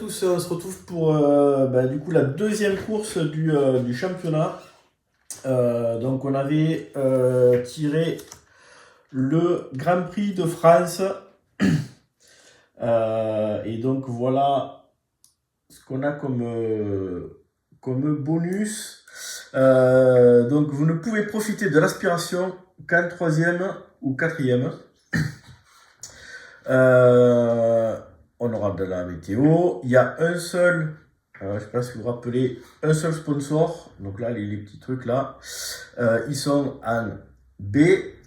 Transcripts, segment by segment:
tous, on se retrouve pour du coup la deuxième course du championnat. Donc on avait tiré le Grand Prix de France. Et donc voilà ce qu'on a comme bonus. Donc vous ne pouvez profiter de l'aspiration qu'en troisième ou quatrième. On aura de la météo. Il y a un seul, je ne sais pas si vous vous rappelez, un seul sponsor. Donc là, les petits trucs là, ils sont en B.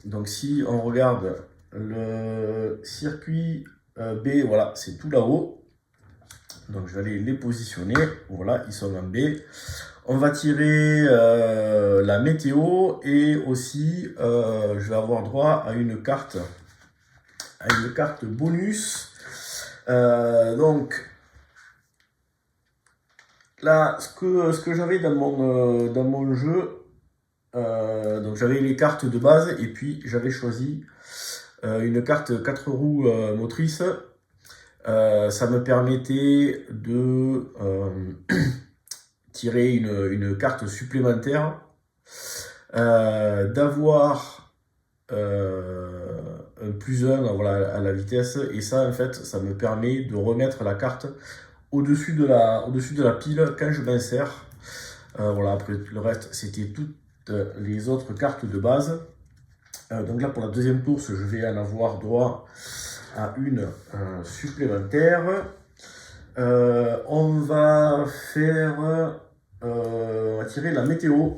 Donc si on regarde le circuit B, voilà, c'est tout là-haut. Donc je vais aller les positionner. Voilà, ils sont en B. On va tirer la météo et aussi je vais avoir droit à une carte bonus. Donc là, ce que j'avais dans mon jeu, donc j'avais les cartes de base et puis j'avais choisi une carte 4 roues motrices. Ça me permettait de tirer une carte supplémentaire, d'avoir un +1 voilà, à la vitesse, et ça en fait ça me permet de remettre la carte au-dessus de la pile quand je m'insère. Voilà, après le reste c'était toutes les autres cartes de base. Donc là pour la deuxième course je vais en avoir droit à une supplémentaire. On va tirer la météo.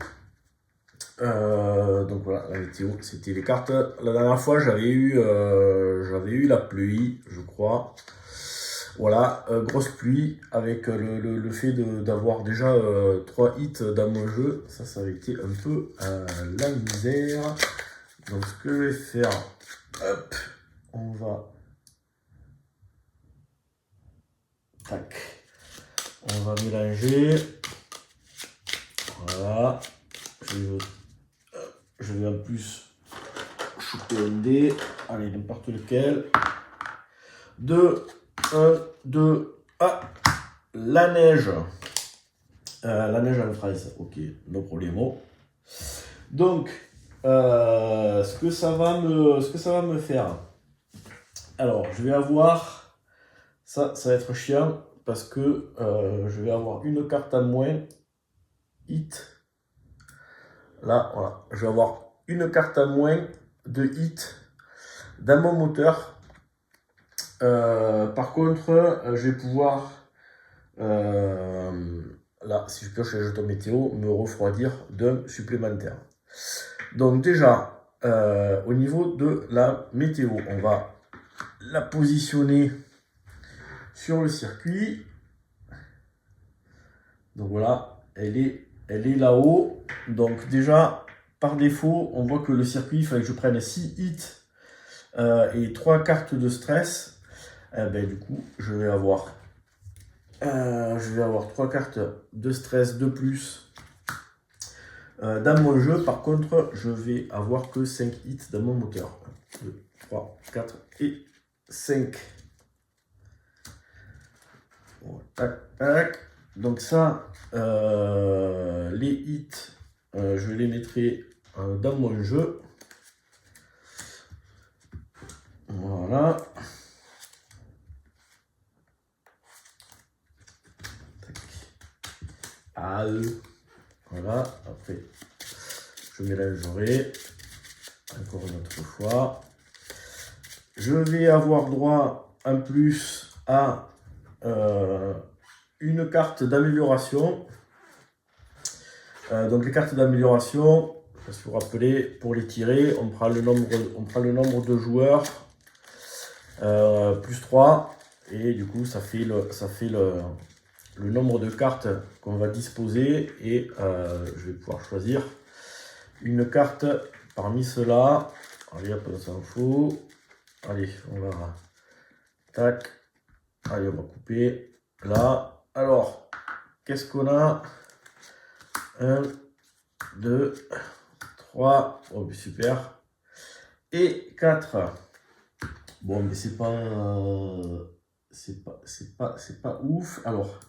Donc voilà, la météo, c'était les cartes. La dernière fois, j'avais eu la pluie, je crois. Voilà, grosse pluie avec le fait d'avoir déjà 3 hits dans mon jeu. Ça avait été un peu la misère. Donc ce que je vais faire, hop, on va... Tac. On va mélanger. Voilà. Je vais en plus shooter un dé. Allez, n'importe lequel. 2, 1, 2. Ah, la neige. La neige en fraise. Ok, no problemo. Donc, ce que ça va me faire. Alors, je vais avoir... Ça va être chiant parce que je vais avoir une carte à moins. Hit. Là, voilà. Je vais avoir une carte à moins de hit dans mon moteur. Par contre, je vais pouvoir, là, si je pioche les jetons météo, me refroidir d'un supplémentaire. Donc déjà, au niveau de la météo, on va la positionner sur le circuit. Donc voilà, elle est là-haut. Donc déjà, par défaut, on voit que le circuit, il fallait que je prenne 6 hits et 3 cartes de stress. Du coup, je vais avoir 3 cartes de stress de plus dans mon jeu. Par contre, je vais avoir que 5 hits dans mon moteur. 1, 2, 3, 4 et 5. Bon, tac, tac. Donc ça, les hits, je les mettrai dans mon jeu. Voilà. Voilà. Après, je mélangerai encore une autre fois. Je vais avoir droit en plus à une carte d'amélioration. Donc les cartes d'amélioration, si vous vous rappelez, pour les tirer, on prend le nombre de joueurs plus 3 et du coup ça fait le nombre de cartes qu'on va disposer, et je vais pouvoir choisir une carte parmi ceux-là. Allez hop, on s'en fout. Allez, on va... Tac. Allez, on va couper là. Alors, qu'est-ce qu'on a? 1, 2, 3. Oh, super. Et 4. Bon, mais c'est pas... c'est pas ouf. Alors,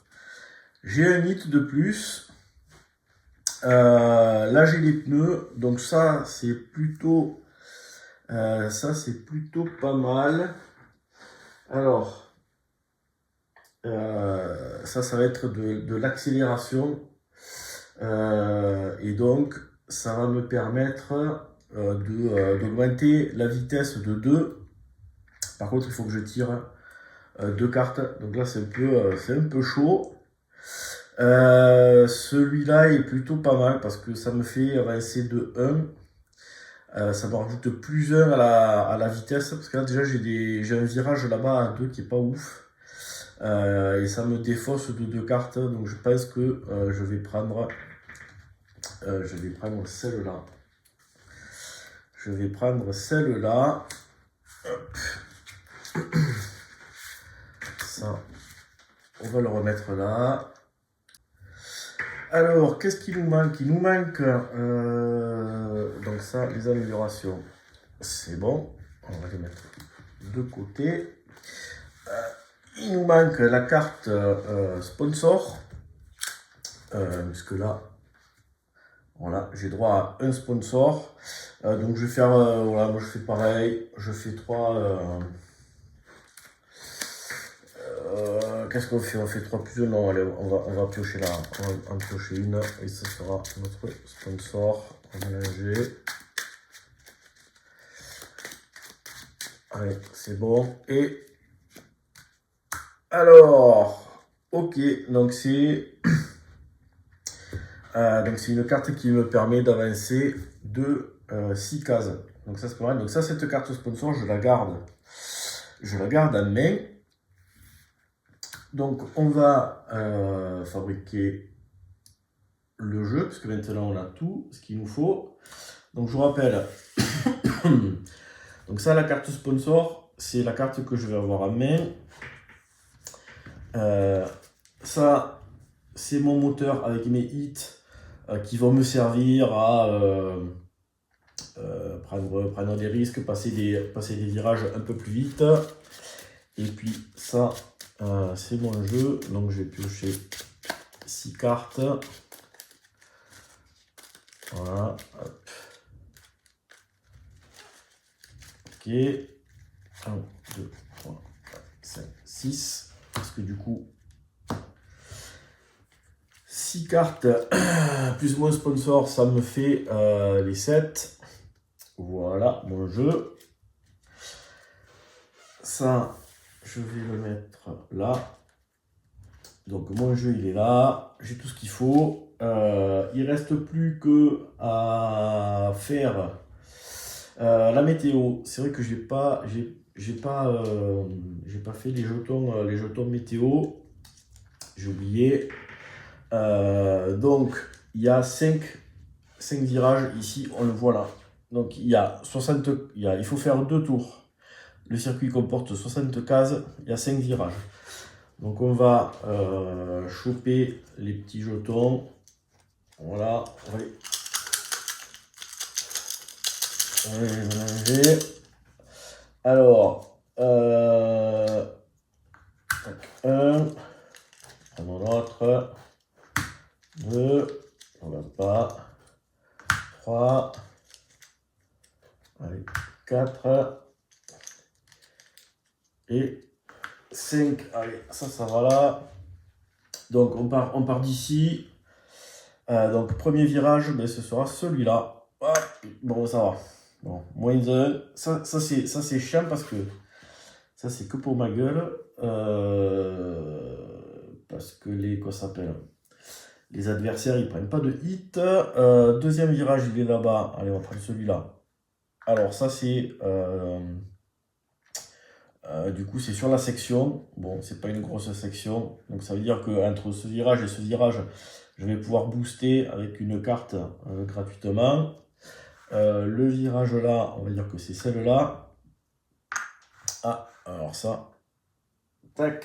j'ai un hit de plus. Là, j'ai les pneus. Donc ça, c'est plutôt pas mal. Alors, ça va être de l'accélération. Et donc, ça va me permettre d'augmenter la vitesse de 2. Par contre, il faut que je tire 2 cartes. Donc là, c'est un peu chaud. Celui-là est plutôt pas mal parce que ça me fait avancer de 1. Ça me rajoute plus 1 à la vitesse. Parce que là, déjà, j'ai un virage là-bas à 2 qui est pas ouf. Et ça me défausse de 2 cartes. Donc je pense que je vais prendre celle-là. Je vais prendre celle-là. Ça, on va le remettre là. Alors, qu'est-ce qu'il nous manque? Il nous manque donc ça, les améliorations. C'est bon. On va les mettre de côté. Il nous manque la carte sponsor. Puisque là, voilà, j'ai droit à un sponsor. Donc je vais faire, voilà, moi je fais pareil. Je fais 3. Qu'est-ce qu'on fait? On fait 3 plus 1. Non, allez, on va piocher là. On va en piocher une. Et ça sera notre sponsor. On va mélanger. Allez, c'est bon. Et alors, ok, donc c'est une carte qui me permet d'avancer de 6 cases. Donc ça c'est pas mal. Donc ça, cette carte sponsor, je la garde en main. Donc on va fabriquer le jeu, parce que maintenant on a tout ce qu'il nous faut. Donc je vous rappelle, donc ça, la carte sponsor, c'est la carte que je vais avoir en main. Ça, c'est mon moteur avec mes hits qui vont me servir à prendre des risques, passer des virages un peu plus vite. Et puis ça, c'est mon jeu. Donc je vais piocher 6 cartes. Voilà. Hop. Ok. 1, 2, 3, 4, 5, 6. Parce que du coup, 6 cartes plus mon sponsor, ça me fait les 7. Voilà mon jeu. Ça, je vais le mettre là. Donc mon jeu, il est là. J'ai tout ce qu'il faut. Il reste plus que à faire la météo. C'est vrai que j'ai pas fait les jetons météo. J'ai oublié. Donc il y a 5 virages ici, on le voit là. Donc il faut faire 2 tours. Le circuit comporte 60 cases, il y a 5 virages. Donc on va choper les petits jetons. Voilà, on va les mélanger. Alors, 1, prenons l'autre, 2, on va pas, 3, allez, 4, et 5, allez, ça va là. Donc on part d'ici. Donc premier virage, ben, ce sera celui-là. Ah, bon, ça va. Bon, moins 1. Ça c'est chiant parce que ça c'est que pour ma gueule. Parce que les adversaires ils prennent pas de hit. Deuxième virage, il est là-bas. Allez, on va prendre celui-là. Alors ça c'est du coup c'est sur la section. Bon, c'est pas une grosse section, donc ça veut dire que entre ce virage et ce virage, je vais pouvoir booster avec une carte gratuitement. Le virage là, on va dire que c'est celle-là. Ah, alors ça, tac.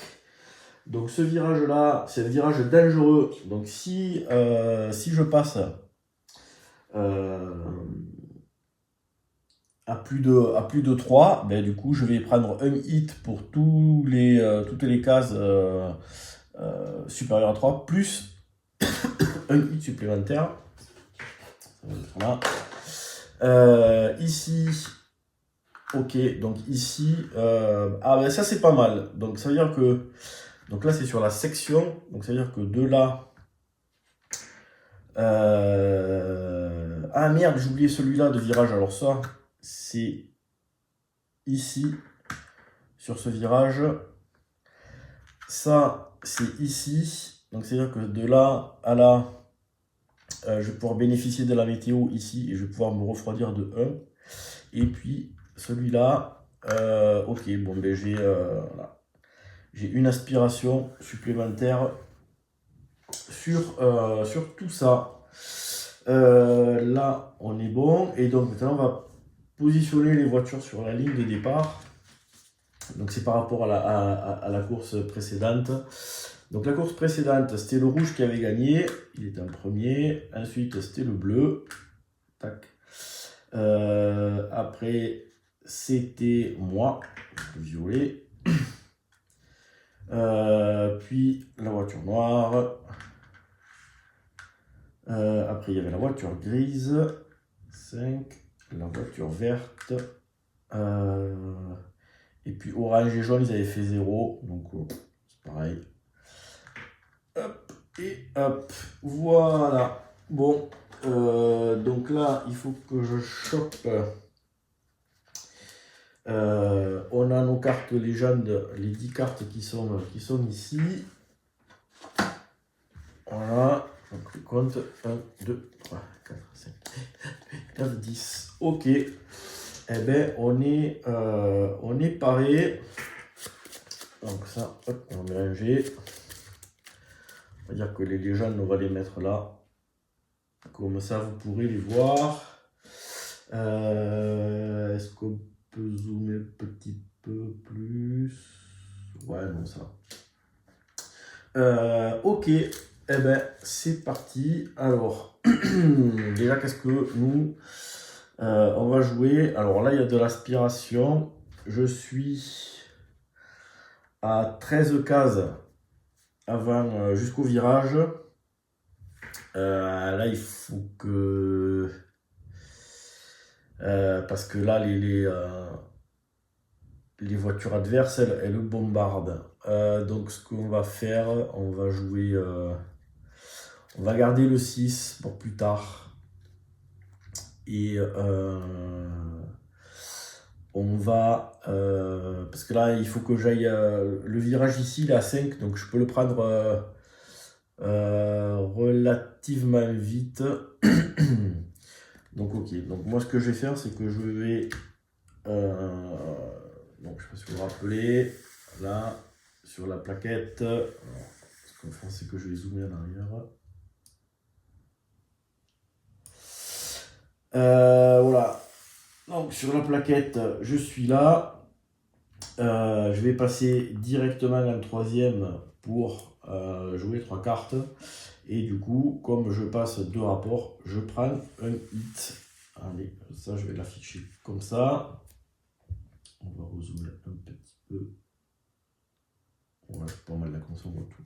Donc ce virage là, c'est un virage dangereux. Donc si je passe plus de 3, ben, du coup, je vais prendre un hit pour toutes les cases supérieures à 3, plus un hit supplémentaire. Voilà. Ici, ok, donc ici, ben ça c'est pas mal. Donc ça veut dire que, donc là c'est sur la section, donc ça veut dire que de là, ah merde, j'ai oublié celui-là de virage. Alors ça, c'est ici, sur ce virage. Ça, c'est ici. Donc c'est-à-dire que de là à là, je vais pouvoir bénéficier de la météo ici et je vais pouvoir me refroidir de 1. Et puis celui-là, ok, bon ben voilà. J'ai une aspiration supplémentaire sur tout ça. Là, on est bon. Et donc maintenant, on va positionner les voitures sur la ligne de départ. Donc c'est par rapport à la course précédente. Donc la course précédente, c'était le rouge qui avait gagné. Il était en premier. Ensuite, c'était le bleu. Tac. Après, c'était moi, le violet. Puis la voiture noire. Après, il y avait la voiture grise. 5. La voiture verte. Et puis orange et jaune, ils avaient fait 0. Donc c'est pareil. Hop, et hop. Voilà. Bon. Donc là, il faut que je chope. On a nos cartes légendes, les 10 cartes qui sont ici. Voilà. Donc je compte 1, 2, 3, 4, 5, 9, 10. Ok. Eh bien, on est paré. Donc ça, hop, on va mélanger. On va dire que les légendes, on va les mettre là. Comme ça, vous pourrez les voir. Est-ce qu'on peut zoomer un petit peu plus? Ouais, non, ça. Ok, eh ben, c'est parti. Alors, déjà, qu'est-ce que nous, on va jouer? Alors là, il y a de l'aspiration. Je suis à 13 cases avant jusqu'au virage. Là, il faut que... parce que là, les voitures adverses, elles bombardent. Donc, ce qu'on va faire, on va jouer... on va garder le 6 pour plus tard. Et on va... parce que là, il faut que j'aille... le virage ici, il est à 5, donc je peux le prendre relativement vite. Donc ok, donc moi ce que je vais faire, c'est que je vais... donc je sais pas si vous vous rappelez, là, sur la plaquette, alors, ce qu'on va faire, c'est que je vais zoomer en arrière. Voilà, donc sur la plaquette, je suis là. Je vais passer directement en troisième pour jouer 3 cartes. Et du coup, comme je passe 2 rapports, je prends un hit. Allez, ça je vais l'afficher comme ça. On va rezoomer un petit peu. Ouais, pas mal la console, on voit tout.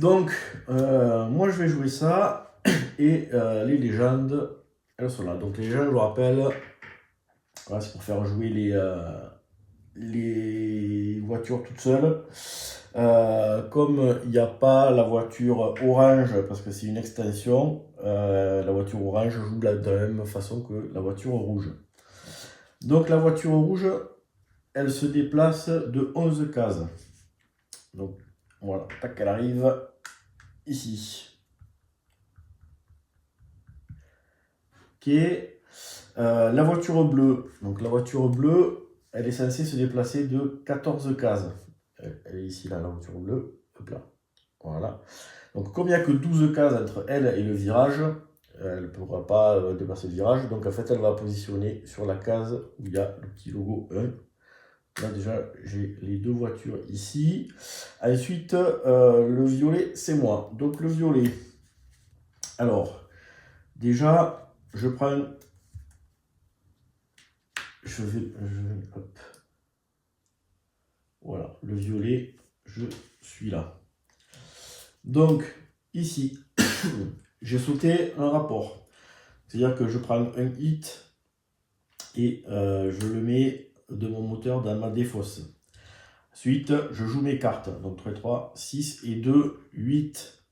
Donc, moi je vais jouer ça. Et les légendes, elles sont là. Donc les légendes, je vous rappelle, voilà, c'est pour faire jouer les voitures toutes seules. Comme il n'y a pas la voiture orange, parce que c'est une extension, la voiture orange joue de la même façon que la voiture rouge. Donc la voiture rouge, elle se déplace de 11 cases. Donc voilà, tac, elle arrive ici. Ok. La voiture bleue, donc la voiture bleue, elle est censée se déplacer de 14 cases. Elle est ici, là, la voiture bleue. Hop là. Voilà. Donc, comme il n'y a que 12 cases entre elle et le virage, elle ne pourra pas dépasser le virage. Donc, en fait, elle va positionner sur la case où il y a le petit logo 1. Là, déjà, j'ai les 2 voitures ici. Ensuite, le violet, c'est moi. Donc, le violet. Alors, déjà, je prends je vais hop. Voilà, le violet, je suis là. Donc, ici, j'ai sauté un rapport. C'est-à-dire que je prends un hit et je le mets de mon moteur dans ma défausse. Ensuite, je joue mes cartes. Donc 3, 3, 6 et 2, 8.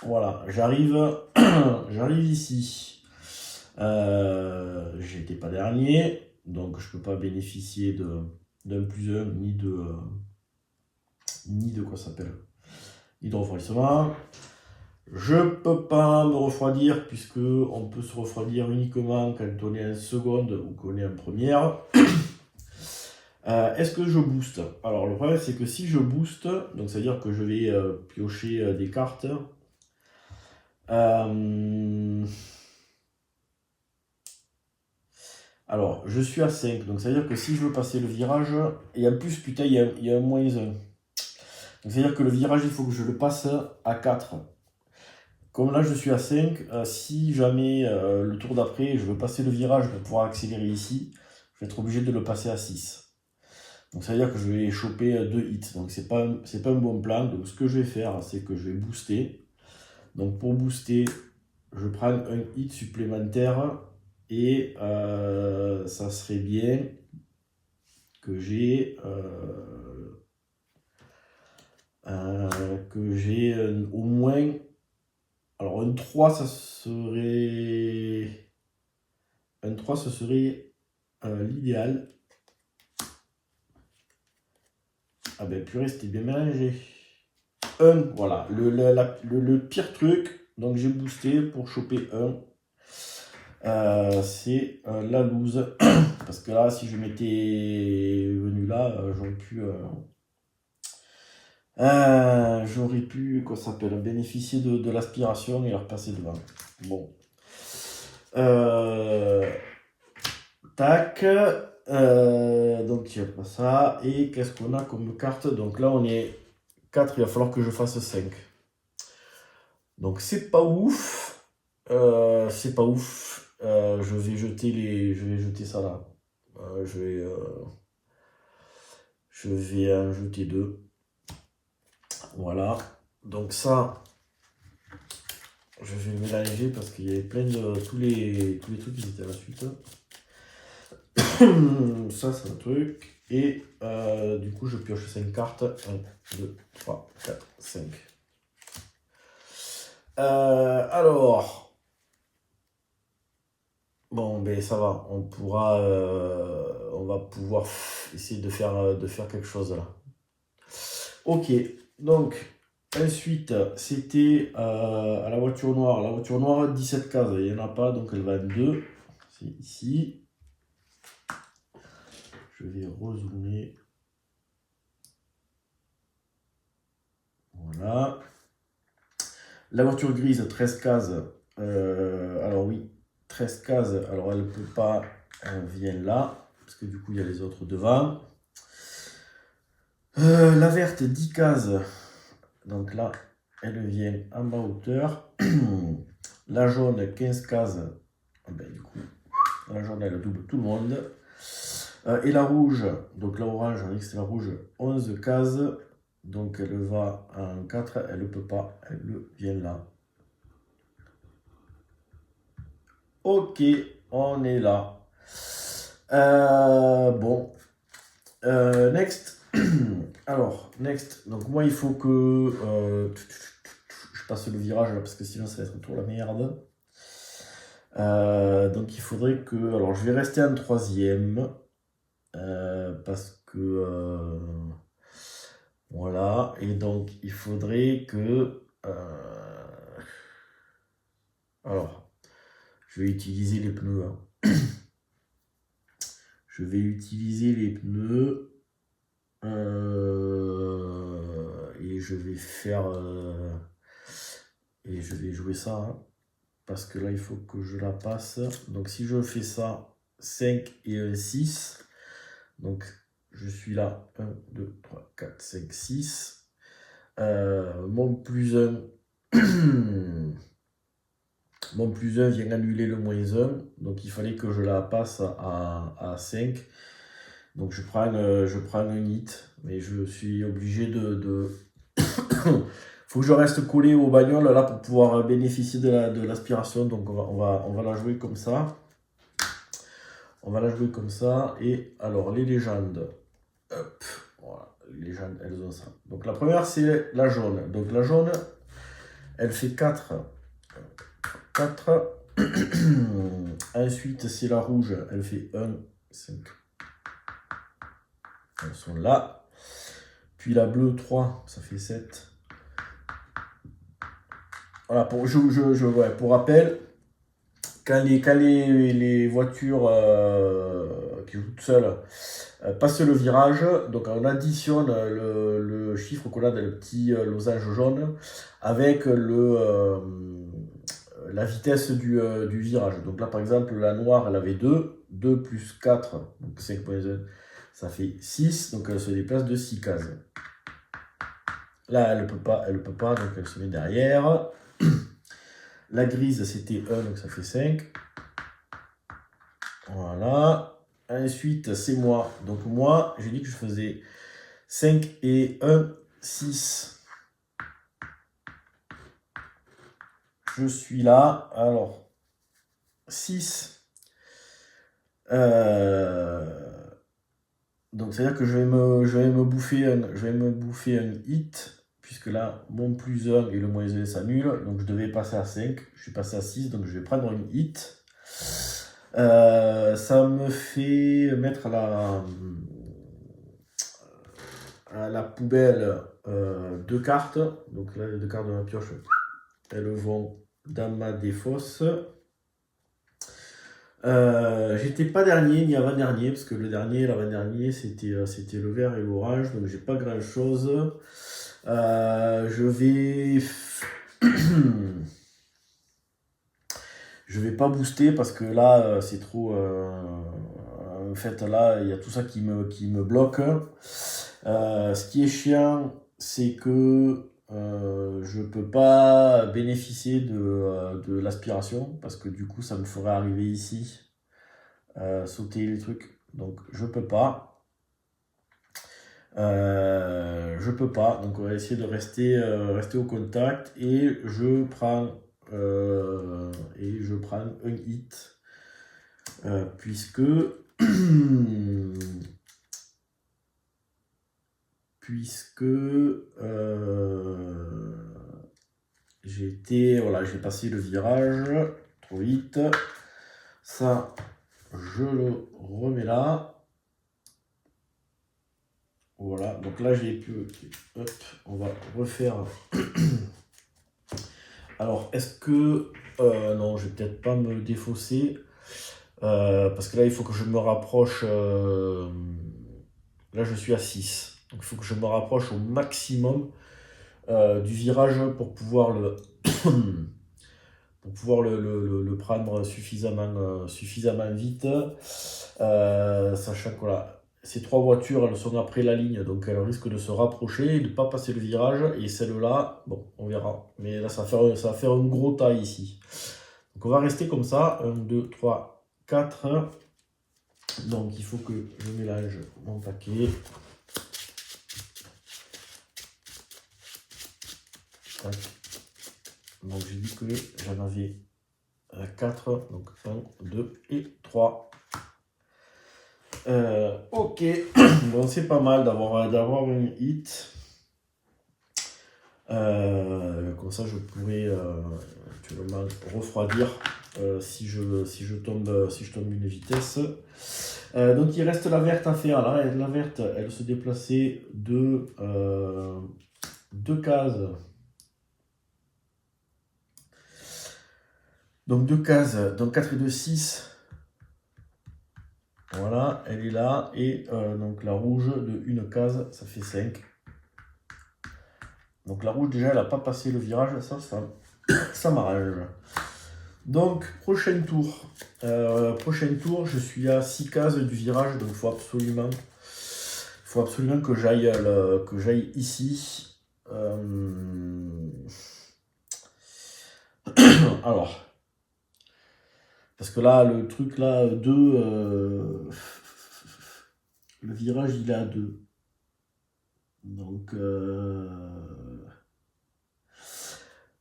Voilà, j'arrive ici. J'étais pas dernier, donc je peux pas bénéficier d'un plus 1 ni de quoi ça s'appelle, ni de refroidissement. Je peux pas me refroidir puisque on peut se refroidir uniquement quand on est en seconde ou qu'on est en première. Est-ce que je booste? Alors le problème c'est que si je booste, donc c'est à dire que je vais piocher des cartes. Alors je suis à 5, donc c'est à dire que si je veux passer le virage, et en plus putain il y a un moins 1. Donc c'est à dire que le virage il faut que je le passe à 4. Comme là je suis à 5, si jamais le tour d'après je veux passer le virage pour pouvoir accélérer ici, je vais être obligé de le passer à 6. Donc ça veut dire que je vais choper 2 hits. Donc c'est pas un bon plan. Donc ce que je vais faire, c'est que je vais booster. Donc pour booster, je prends un hit supplémentaire et ça serait bien que j'ai au moins. Alors un 3, ça serait. Un 3, ce serait l'idéal. Ah ben purée, c'était bien mélangé. Voilà, le pire truc. Donc j'ai boosté pour choper 1. C'est la loose. Parce que là, si je m'étais venu là, j'aurais pu, quoi ça s'appelle, bénéficier de l'aspiration et leur passer devant. Bon. Tac. Donc il n'y a pas ça. Et qu'est-ce qu'on a comme carte? Donc là, on est 4, il va falloir que je fasse 5. Donc c'est pas ouf. C'est pas ouf. Je vais jeter ça là. Je vais en jeter 2. Voilà. Donc ça, je vais le mélanger parce qu'il y avait plein de tous les trucs qui étaient à la suite. Ça c'est un truc. Et du coup je pioche 5 cartes. 1, 2, 3, 4, 5. Alors. Bon, ben ça va, on va pouvoir essayer de faire quelque chose là. Ok, donc ensuite c'était à la voiture noire. La voiture noire, 17 cases, il n'y en a pas, donc elle va en 2. C'est ici. Je vais rezoomer. Voilà. La voiture grise, 13 cases. Alors oui, 13 cases, alors elle ne peut pas, elle vient là, parce que du coup il y a les autres devant. La verte, 10 cases, donc là, elle vient en bas hauteur. La jaune, 15 cases, ben, du coup, la jaune elle double tout le monde. Et la rouge, donc la orange, on dit que c'est la rouge, 11 cases, donc elle va en 4, elle ne peut pas, elle vient là. Ok, on est là. Bon. Next. Alors, next. Donc moi, il faut que je passe le virage là, parce que sinon ça va être tout la merde. Donc il faudrait que... Alors, je vais rester en 3e. Parce que... voilà. Et donc, il faudrait que... alors, je vais utiliser les pneus. Je vais utiliser les pneus. Et je vais faire... et je vais jouer ça. Parce que là, il faut que je la passe. Donc, si je fais ça, 5 et un 6. Donc, je suis là. 1, 2, 3, 4, 5, 6. Mon plus 1... Mon plus 1 vient annuler le moins 1. Donc il fallait que je la passe à 5. Donc je prends un hit. Mais je suis obligé de... faut que je reste collé au bagnole là pour pouvoir bénéficier de l'aspiration. Donc on va la jouer comme ça. On va la jouer comme ça. Et alors les légendes. Hop, voilà, les légendes, elles ont ça. Donc la première c'est la jaune. Donc la jaune, elle fait 4. 4. Ensuite c'est la rouge, elle fait 1, 5. Elles sont là. Puis la bleue 3, ça fait 7. Voilà, pour rappel, quand les voitures qui jouent toutes seules passent le virage, donc on additionne le chiffre qu'on a dans le petit losange jaune avec la vitesse du virage. Donc là, par exemple, la noire, elle avait 2. 2 plus 4, donc 5.1, ça fait 6. Donc elle se déplace de 6 cases. Là, elle ne peut pas, donc elle se met derrière. La grise, c'était 1, donc ça fait 5. Voilà. Ensuite, c'est moi. Donc moi, j'ai dit que je faisais 5 et 1, 6. Je suis là. Alors, 6. Donc, c'est-à-dire que je vais me bouffer un hit. Puisque là, mon plus 1 et le moins 1 s'annulent. Donc, je devais passer à 5. Je suis passé à 6. Donc, je vais prendre une hit. Ça me fait mettre à la poubelle 2 cartes. Donc là, les 2 cartes de ma pioche, elles vont dans ma défausse. J'étais pas dernier ni avant-dernier, parce que le dernier et l'avant-dernier, c'était le vert et l'orange. Donc j'ai pas grand-chose. Je vais... Je vais pas booster parce que là, c'est trop... en fait, là, il y a tout ça qui me bloque. Ce qui est chiant, c'est que je peux pas bénéficier de l'aspiration parce que du coup, ça me ferait arriver ici, sauter les trucs. Donc, je peux pas. Donc on va essayer de rester au contact et je prends un hit puisque j'ai passé le virage trop vite. Ça, je le remets là. Voilà, donc là j'ai pu... Hop, on va refaire... Alors, est-ce que... non, je vais peut-être pas me défausser. Parce que là, il faut que je me rapproche... là, je suis à 6. Donc, il faut que je me rapproche au maximum du virage pour pouvoir le... le prendre suffisamment vite. Sachant que voilà, ces 3 voitures, elles sont après la ligne, donc elles risquent de se rapprocher et de ne pas passer le virage. Et celle-là, bon, on verra. Mais là, ça va faire un gros tas ici. Donc on va rester comme ça. 1, 2, 3, 4. Donc il faut que je mélange mon paquet. Donc j'ai dit que j'en avais 4. Donc 1, 2 et 3. Ok, bon c'est pas mal d'avoir une hit. Comme ça je pourrais actuellement refroidir si je tombe une vitesse. Donc il reste la verte à faire là. Et la verte, elle se déplaçait de 2 cases. Donc 2 cases, donc 4 et 2, 6. Voilà, elle est là. Et donc la rouge de une case, ça fait 5. Donc la rouge déjà, elle n'a pas passé le virage, ça m'arrange. Donc prochain tour, je suis à 6 cases du virage, donc il faut absolument que j'aille ici. Alors, Parce que là, le truc là, 2, le virage il est à 2. Donc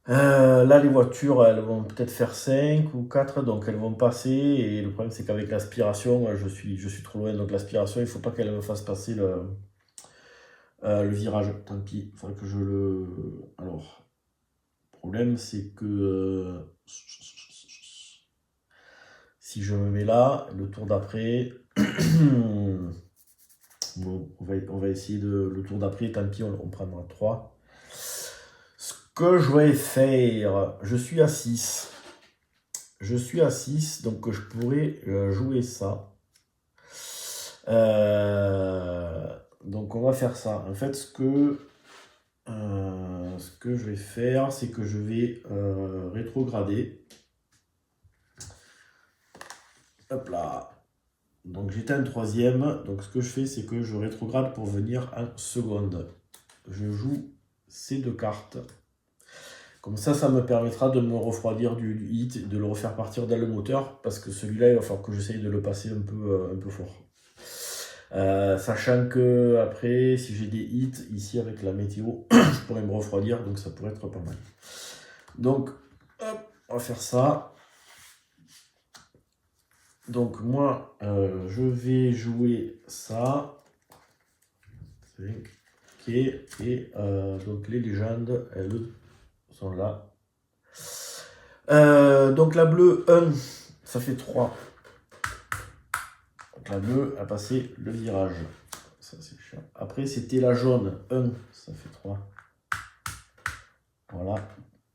là, les voitures, elles vont peut-être faire 5 ou 4, donc elles vont passer. Et le problème, c'est qu'avec l'aspiration, je suis trop loin. Donc l'aspiration, il ne faut pas qu'elle me fasse passer le virage. Tant pis, il faudrait que je le... Alors, le problème, c'est que si je me mets là, le tour d'après... Bon, on va essayer le tour d'après, tant pis, on prendra 3. Ce que je vais faire, je suis à 6. Je suis à 6, donc je pourrais jouer ça. Donc on va faire ça. En fait, ce que je vais faire, c'est que je vais rétrograder. Hop là. Donc j'étais en 3e. Donc ce que je fais, c'est que je rétrograde pour venir en 2e. Je joue ces 2 cartes. Comme ça me permettra de me refroidir du hit et de le refaire partir dans le moteur. Parce que celui-là, il va falloir que j'essaye de le passer un peu fort. Sachant que après, si j'ai des hits ici avec la météo, je pourrais me refroidir. Donc ça pourrait être pas mal. Donc, hop, on va faire ça. Donc moi, je vais jouer ça. Ok. Et donc les légendes, elles sont là. Donc la bleue 1, ça fait 3. Donc la bleue a passé le virage. Ça c'est chiant. Après c'était la jaune 1, ça fait 3. Voilà.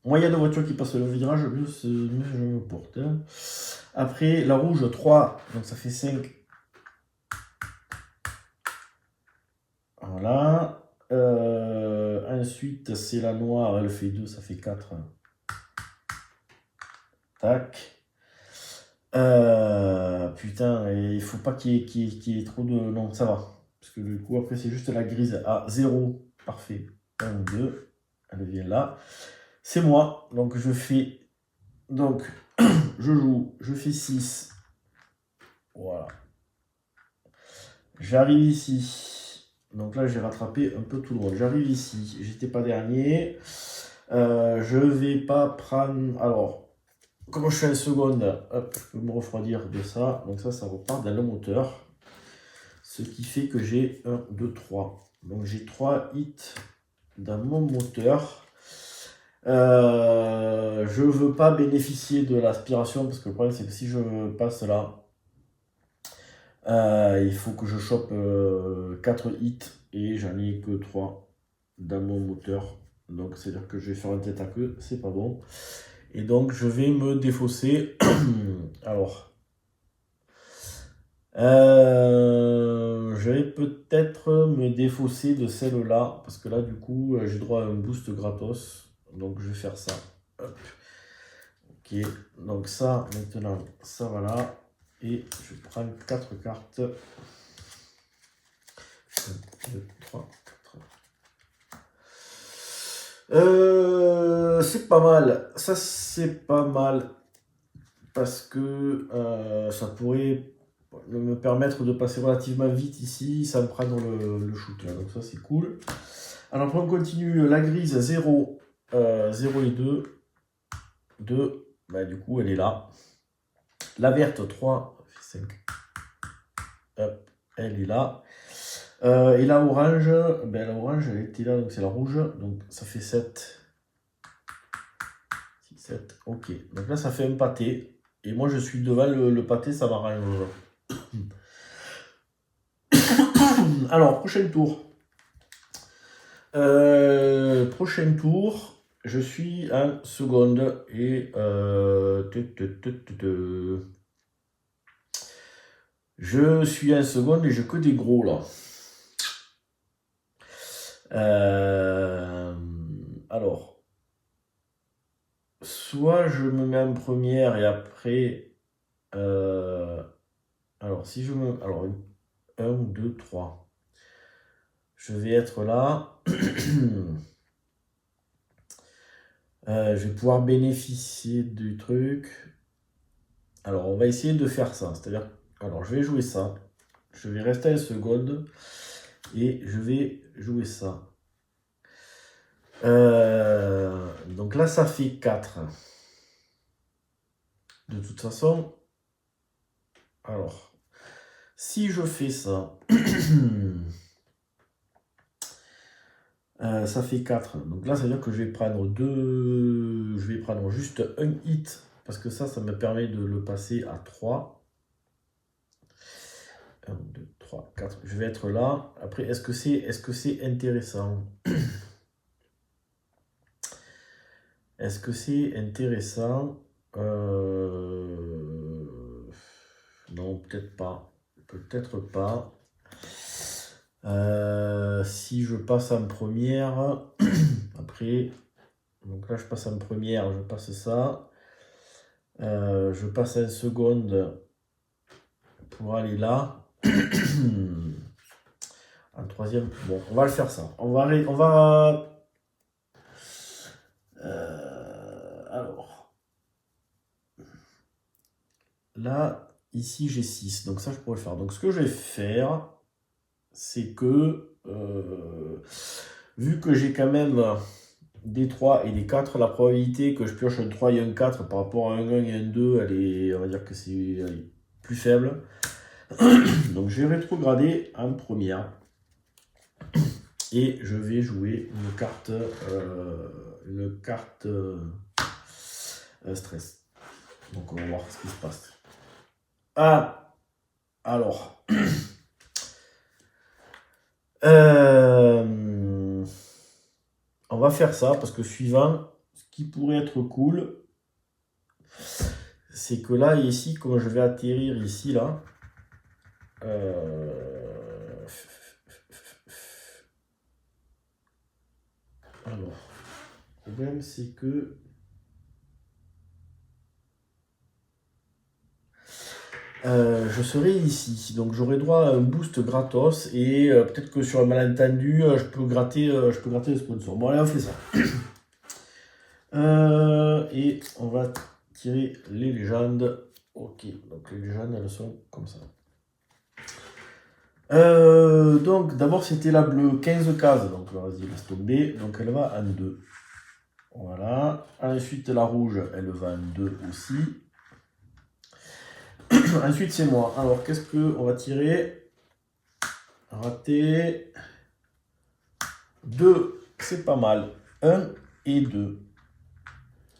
Moi il y a 2 voitures qui passent le virage, mieux je me porte. Après la rouge 3, donc ça fait 5. Voilà. Ensuite, c'est la noire, elle fait 2, ça fait 4. Tac. Putain, et il faut pas qu'il y ait trop de... Non, ça va. Parce que du coup, après, c'est juste la grise à 0. Parfait. 1, 2. Elle vient là. C'est moi. Donc, je fais... Donc, je joue. Je fais 6. Voilà. J'arrive ici. Donc là, j'ai rattrapé un peu tout le monde. J'arrive ici. J'étais pas dernier. Je vais pas prendre... Alors, comme je suis en 2e, hop, je peux me refroidir de ça. Donc ça repart dans le moteur. Ce qui fait que j'ai 1, 2, 3. Donc j'ai 3 hits dans mon moteur. Je veux pas bénéficier de l'aspiration parce que le problème c'est que si je passe là, il faut que je chope 4 hits et j'en ai que 3 dans mon moteur. Donc c'est à dire que je vais faire une tête à queue, c'est pas bon. Et donc je vais me défausser. Alors, je vais peut-être me défausser de celle-là. Parce que là du coup j'ai droit à un boost gratos. Donc je vais faire ça. Hop. Ok, donc ça maintenant, ça va là. Et je prends 4 cartes. 1, 2, 3, 4. C'est pas mal. Ça, c'est pas mal. Parce que ça pourrait me permettre de passer relativement vite ici sans prendre le shoot. Là. Donc ça, c'est cool. Alors, on continue. La grise, 0. 0 et 2. 2. Bah, du coup, elle est là. La verte, 3. 5. Hop, elle est là. Et la orange, ben la orange elle était là, donc c'est la rouge, donc ça fait 7. 6, 7, ok. Donc là ça fait un pâté. Et moi je suis devant le pâté, ça m'arrange. Alors, prochain tour. Prochain tour, je suis en 2e et je suis en 2e et j'ai que des gros là. Alors, soit je me mets en première et après... alors, si je me... Alors, 1, 2, 3. Je vais être là. Je vais pouvoir bénéficier du truc. Alors, on va essayer de faire ça. C'est-à-dire, alors, je vais jouer ça. Je vais rester 1 seconde. Et je vais jouer ça. Donc là, ça fait 4. De toute façon, alors, si je fais ça, ça fait 4. Donc là, ça veut dire que je vais prendre je vais prendre juste un hit, parce que ça me permet de le passer à 3. 1, 2, 3, 4. Je vais être là. Après, est-ce que c'est intéressant? Est-ce que c'est intéressant? Non, peut-être pas. Peut-être pas. Si je passe en première, après, donc là je passe en première, je passe ça. Je passe en seconde pour aller là. En troisième, bon, on va le faire ça. Alors, là, ici j'ai 6, donc ça je pourrais le faire. Donc ce que je vais faire, c'est que, vu que j'ai quand même des 3 et des 4, la probabilité que je pioche un 3 et un 4 par rapport à un 1 et un 2, on va dire que c'est plus faible. Donc je vais rétrograder en première. Et je vais jouer une carte stress. Donc on va voir ce qui se passe. Ah, alors. On va faire ça parce que suivant, ce qui pourrait être cool, c'est que là, ici, comme je vais atterrir ici, là, alors, le problème, c'est que je serai ici, donc j'aurai droit à un boost gratos et peut-être que sur un malentendu, je peux gratter le sponsor. Bon, allez, on fait ça. Et on va tirer les légendes. Ok, donc les légendes, elles sont comme ça. Donc d'abord c'était la bleue, 15 cases, donc vas-y, laisse tomber. Donc elle va en 2. Voilà. Ensuite la rouge, elle va en 2 aussi. Ensuite c'est moi. Alors qu'est-ce qu'on va tirer? Raté. 2, c'est pas mal. 1 et 2.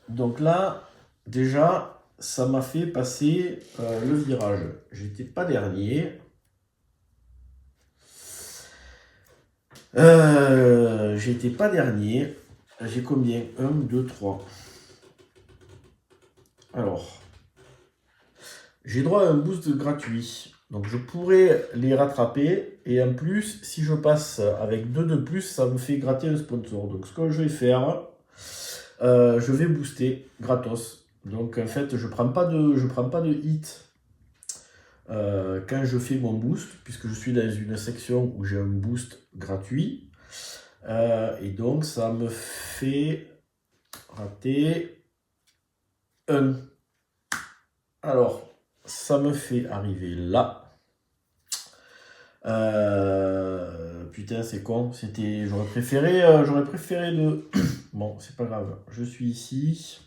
Donc là, déjà, ça m'a fait passer le virage. J'étais pas dernier. J'étais pas dernier. J'ai combien? 1, 2, 3. Alors, j'ai droit à un boost gratuit. Donc je pourrais les rattraper. Et en plus, si je passe avec 2 de plus, ça me fait gratter un sponsor. Donc ce que je vais faire, je vais booster gratos. Donc en fait, je prends pas de hit quand je fais mon boost, puisque je suis dans une section où j'ai un boost gratuit. Et donc ça me fait rater 1. Alors, ça me fait arriver là. Putain, c'est con. J'aurais préféré de... Bon, c'est pas grave. Je suis ici.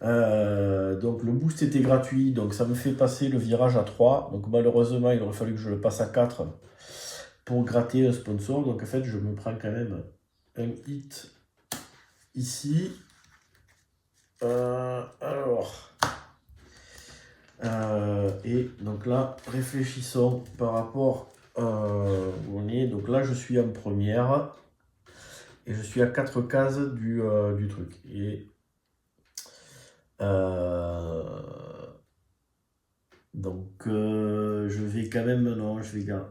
Donc le boost était gratuit, donc ça me fait passer le virage à 3. Donc malheureusement, il aurait fallu que je le passe à 4 pour gratter un sponsor. Donc en fait, je me prends quand même un hit ici. Alors... et donc là, réfléchissons par rapport où on est. Donc là, je suis en première et je suis à 4 cases du truc. Et donc je vais quand même, non,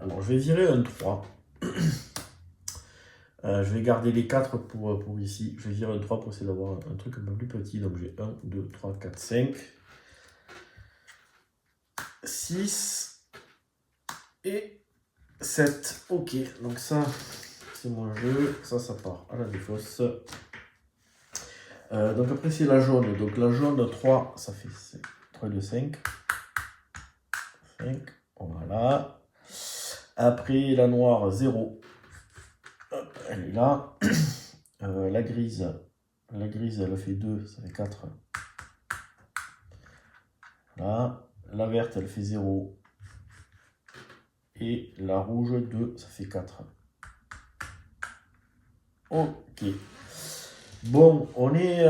alors je vais virer un 3. Je vais garder les 4 pour ici. Je vais virer un 3 pour essayer d'avoir un truc un peu plus petit. Donc j'ai 1, 2, 3, 4, 5. 6 et 7. Ok, donc ça, c'est mon jeu. Ça part à la défausse. Donc après, c'est la jaune. Donc la jaune 3, ça fait 3 de 5. 5. Voilà. Après, la noire, 0. Hop, elle est là. La grise, elle fait 2, ça fait 4. Voilà. La verte, elle fait 0. Et la rouge, 2, ça fait 4. Ok. Bon, on est...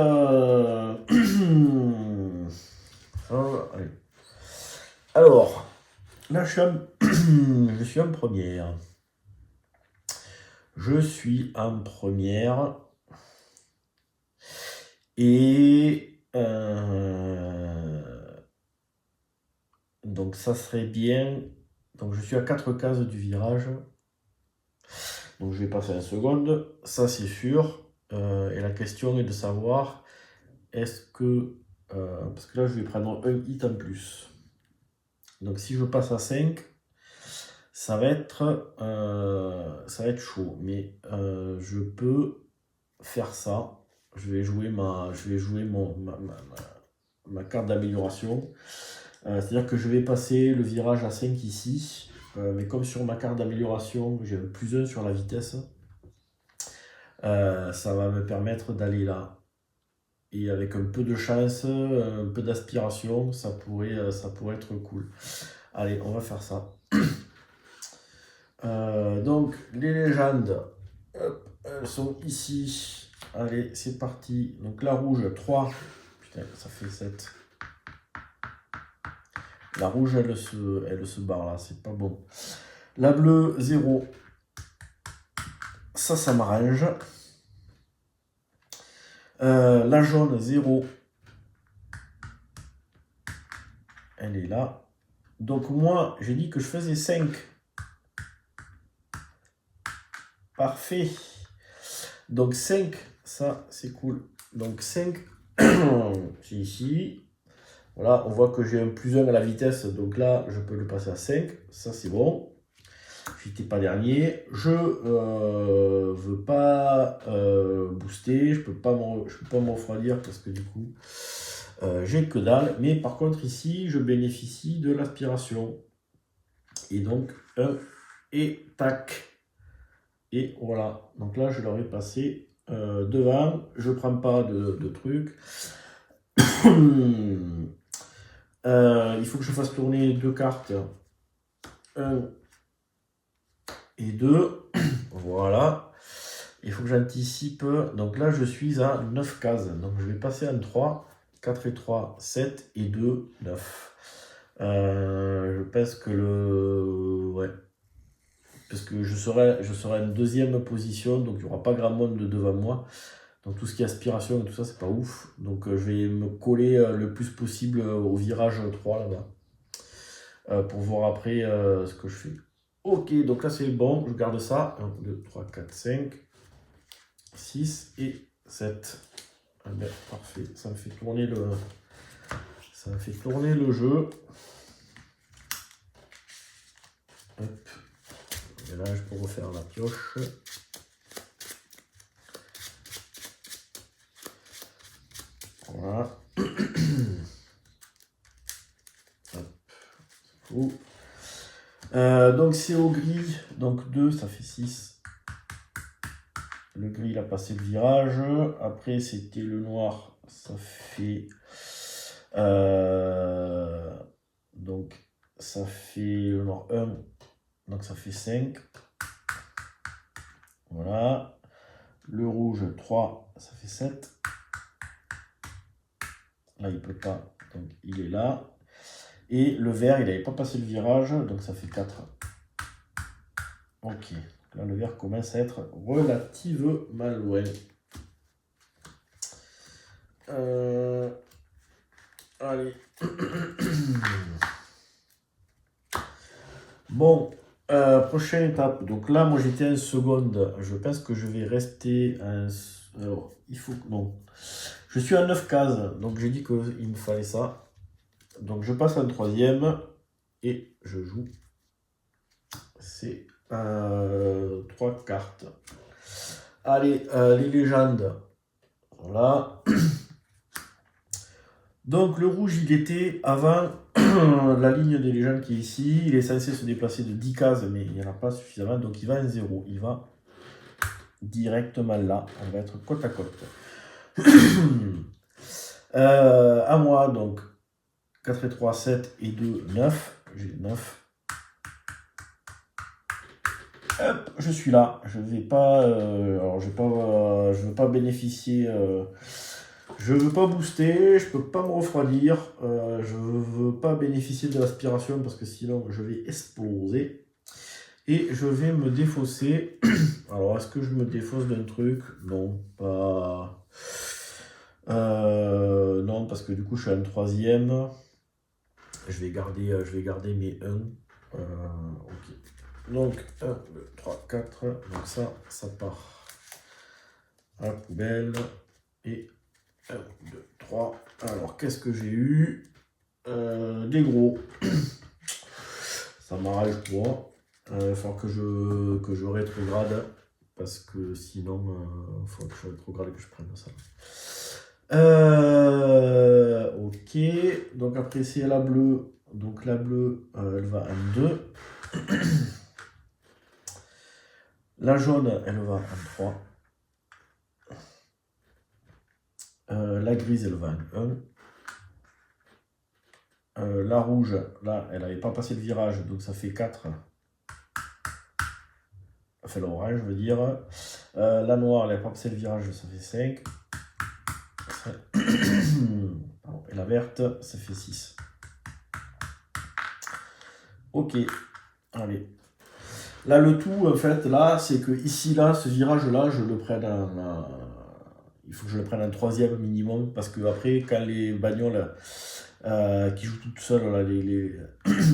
allez. Alors, là, je suis en première. Je suis en première. Et... donc, ça serait bien... Donc, je suis à 4 cases du virage. Donc, je vais passer à la seconde. Ça, c'est sûr. Et la question est de savoir, est-ce que... parce que là, je vais prendre un hit en plus. Donc, si je passe à 5, ça va être chaud. Mais je peux faire ça. Je vais jouer ma carte d'amélioration. C'est-à-dire que je vais passer le virage à 5 ici. Mais comme sur ma carte d'amélioration, j'ai un plus 1 sur la vitesse, ça va me permettre d'aller là. Et avec un peu de chance, un peu d'aspiration, ça pourrait être cool. Allez, on va faire ça. Donc, les légendes, hop, elles sont ici. Allez, c'est parti. Donc, la rouge, 3. Putain, ça fait 7. La rouge, elle se barre là, c'est pas bon. La bleue, 0. Ça m'arrange. La jaune, 0. Elle est là. Donc moi, j'ai dit que je faisais 5. Parfait. Donc 5, ça c'est cool. Donc 5, c'est ici. Voilà, on voit que j'ai un plus 1 à la vitesse. Donc là, je peux le passer à 5. Ça c'est bon. J'étais pas dernier. Je veux pas booster. Je peux pas me refroidir parce que du coup, j'ai que dalle. Mais par contre, ici, je bénéficie de l'aspiration. Et donc, 1 et tac. Et voilà. Donc là, je leur ai passé devant. Je prends pas de trucs. Il faut que je fasse tourner 2 cartes. 1 et 2. Voilà. Il faut que j'anticipe. Donc là, je suis à 9 cases. Donc je vais passer en 3. 4 et 3, 7 et 2, 9. Je pense que ouais. Parce que je serai en deuxième position. Donc il n'y aura pas grand monde devant moi. Donc tout ce qui est aspiration et tout ça, c'est pas ouf. Donc je vais me coller le plus possible au virage 3 là-bas. Pour voir après ce que je fais. Ok, donc là c'est bon, je garde ça. 1, 2, 3, 4, 5, 6 et 7. Ah ben, parfait, ça me fait tourner le jeu. Hop. Et là je peux refaire la pioche. Voilà. Hop. Donc c'est au gris, donc 2, ça fait 6. Le gris, il a passé le virage. Après, c'était le noir, ça fait... donc, ça fait le noir 1, donc ça fait 5. Voilà. Le rouge, 3, ça fait 7. Là, il ne peut pas, donc il est là. Et le vert, il n'avait pas passé le virage, donc ça fait 4. Ok. Là, le vert commence à être relativement loin. Allez. Bon, prochaine étape. Donc là, moi, j'étais en seconde. Je pense que je vais rester en... Alors, il faut... Non. Je suis à 9 cases. Donc, j'ai dit qu'il me fallait ça. Donc, je passe en troisième. Et je joue ces 3 cartes. Allez, les légendes. Voilà. Donc le rouge, il était avant la ligne des légendes qui est ici. Il est censé se déplacer de 10 cases, mais il n'y en a pas suffisamment. Donc il va en 0. Il va directement là. On va être côte à côte. À moi, donc 4 et 3, 7 et 2, 9. J'ai 9. Hop, je suis là. Je vais pas. Alors, je veux pas bénéficier. Je veux pas booster. Je peux pas me refroidir. Je veux pas bénéficier de l'aspiration parce que sinon je vais exploser. Et je vais me défausser. Alors, est-ce que je me défausse d'un truc? Non, pas. Non, parce que du coup, je suis à un troisième. Je vais garder mes 1. Ok. Donc, 1, 2, 3, 4. Donc ça part à la poubelle. Et 1, 2, 3. Alors, qu'est-ce que j'ai eu? Des gros. Ça m'arrache pas. Il faut que je rétrograde. Parce que sinon, il faut que je rétrograde et que je prenne ça. Ok. Donc après, c'est la bleue. Donc la bleue, elle va en 2. La jaune, elle va en 3. La grise, elle va en 1. La rouge, là, elle n'avait pas passé le virage, donc ça fait 4. Enfin, l'orange, je veux dire. La noire, elle n'avait pas passé le virage, ça fait 5. Et la verte, ça fait 6. Ok, allez. Là, le tout, en fait, là, c'est que ici, là, ce virage-là, je le prenne il faut que je le prenne en troisième minimum, parce que après, quand les bagnoles qui jouent toutes seules, là,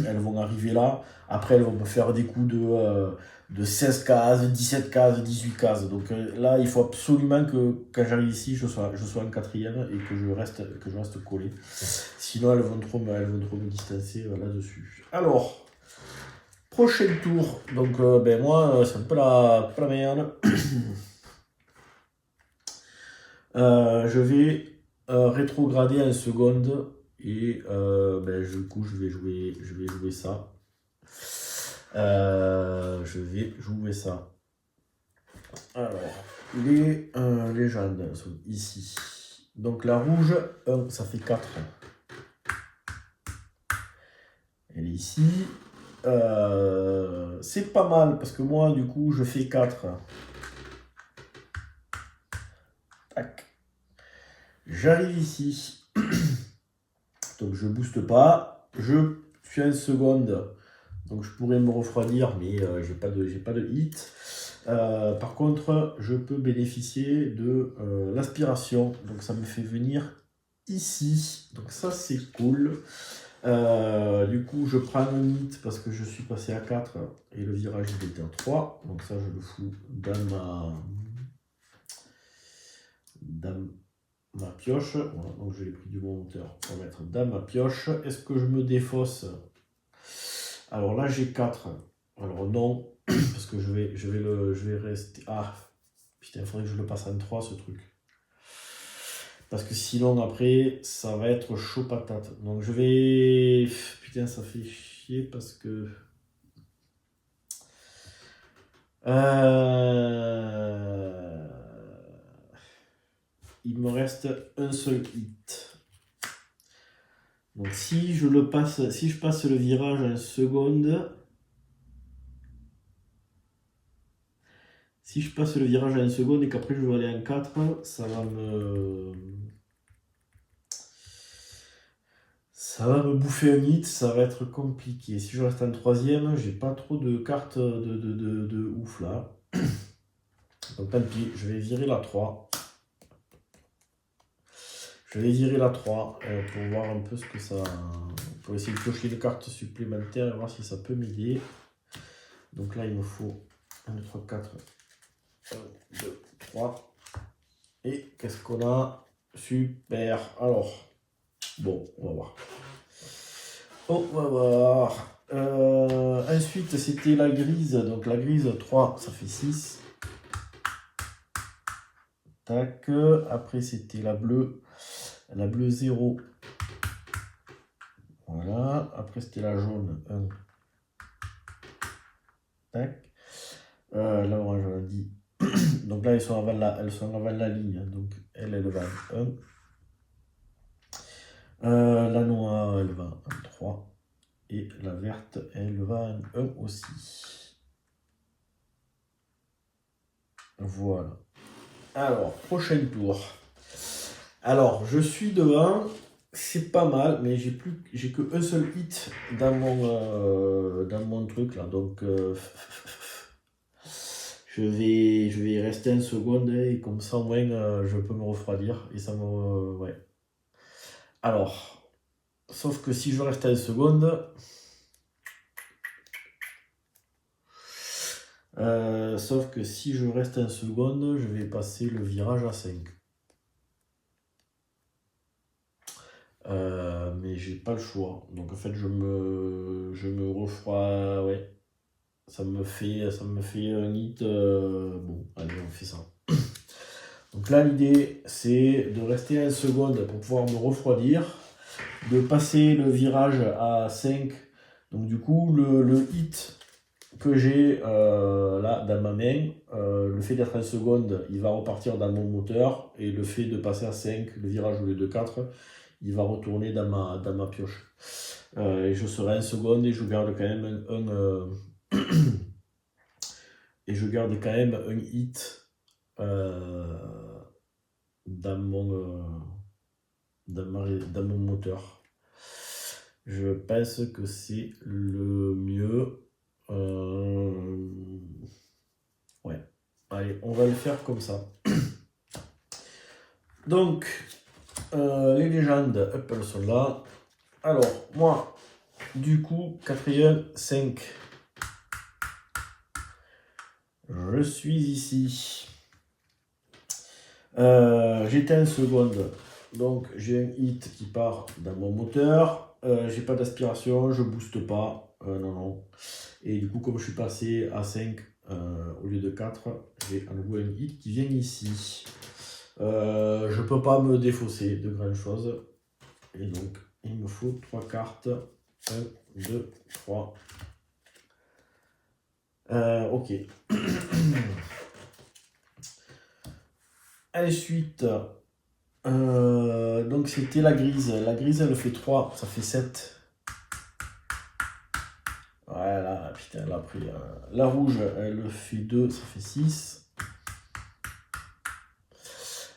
elles vont arriver là, après, elles vont me faire des coups de 16 cases, 17 cases, 18 cases. Donc là, il faut absolument que, quand j'arrive ici, je sois en quatrième et que je reste collé. Sinon, elles vont trop me distancer là-dessus. Alors... Prochain tour, donc ben moi c'est un peu la merde. Je vais rétrograder en seconde et ben, du coup je vais jouer ça. Je vais jouer ça. Alors, les légendes sont ici. Donc la rouge, 1, ça fait 4. Elle est ici. C'est pas mal parce que moi du coup je fais 4. Tac. J'arrive ici. Donc je booste pas. Je suis en seconde. Donc je pourrais me refroidir mais j'ai pas de hit. Par contre je peux bénéficier de l'aspiration. Donc ça me fait venir ici. Donc ça c'est cool. Du coup, je prends un hit parce que je suis passé à 4 et le virage il était à 3. Donc ça, je le fous dans ma pioche. Voilà, donc je l'ai pris du bon hauteur pour mettre dans ma pioche. Est-ce que je me défausse? Alors là, j'ai 4. Alors non, parce que je vais rester... Ah, putain, il faudrait que je le passe en 3, ce truc. Parce que sinon, après, ça va être chaud patate. Donc, je vais... Putain, ça fait chier parce que... Il me reste un seul hit. Donc, si je passe le virage en seconde... Si je passe le virage en seconde et qu'après je veux aller en 4, ça va me bouffer un hit, ça va être compliqué. Si je reste en troisième, j'ai pas trop de cartes de ouf là. Donc tant pis, je vais virer la 3. Je vais virer la 3 pour voir un peu ce que ça... Pour essayer de piocher des cartes supplémentaires et voir si ça peut m'aider. Donc là, il me faut 1, 2, 3, 4. 1, 2, 3. Et qu'est-ce qu'on a? Super. Alors, bon, on va voir. On va voir. Ensuite, c'était la grise. Donc la grise, 3, ça fait 6. Tac. Après, c'était la bleue. La bleue 0. Voilà. Après, c'était la jaune. 1. Tac. Là, orange, on a dit. Donc là, elles sont avant la ligne. Donc, elle va en 1. La noire, elle va en 3. Et la verte, elle va en 1 aussi. Voilà. Alors, prochain tour. Alors, je suis devant. C'est pas mal, mais j'ai que un seul hit dans mon truc là. Donc, je vais rester une seconde et comme ça, au moins, je peux me refroidir. Et ça me. Ouais. Alors, sauf que si je reste à une seconde. Sauf que si je reste en seconde, je vais passer le virage à 5. Mais j'ai pas le choix. Donc en fait, je me refroid. Ouais. Ça me fait un hit. Bon, allez, on fait ça. Donc là, l'idée, c'est de rester en seconde pour pouvoir me refroidir. De passer le virage à 5. Donc du coup, le hit que j'ai là dans ma main, le fait d'être en seconde, il va repartir dans mon moteur, et le fait de passer à 5, le virage au lieu de 4, il va retourner dans ma pioche. Et je serai en seconde et je garde quand même et je garde quand même un hit dans mon moteur. Je pense que c'est le mieux. Ouais. Allez, on va le faire comme ça. Donc, les légendes, hop, elles sont là. Alors, moi, du coup, quatrième, 5. Je suis ici. J'étais en seconde. Donc, j'ai un hit qui part dans mon moteur. J'ai pas d'aspiration, je booste pas. Non. Et du coup, comme je suis passé à 5 au lieu de 4, j'ai à nouveau un hit qui vient ici. Je peux pas me défausser de grand chose. Et donc, il me faut 3 cartes. 1, 2, 3. Ok. Ensuite, donc c'était la grise. La grise, elle fait 3, ça fait 7. Voilà, putain, elle a pris. La rouge, elle fait 2, ça fait 6.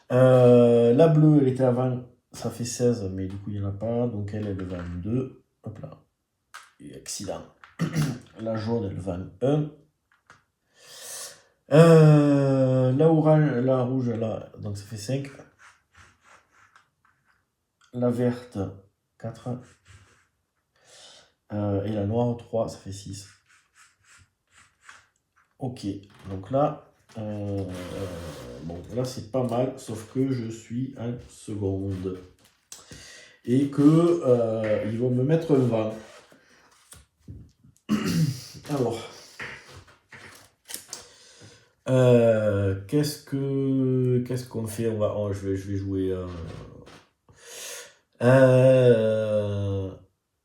La bleue, elle était à 20, ça fait 16, mais du coup, il n'y en a pas. Donc, elle va en 2. Hop là. Et accident. La jaune, elle va en 1. La rouge, là, donc ça fait 5. La verte, 4. Et la noire, 3, ça fait 6. Ok, donc là, bon, là c'est pas mal, sauf que je suis en seconde. Et que ils vont me mettre 20. Alors, qu'est-ce qu'on fait? Je vais jouer.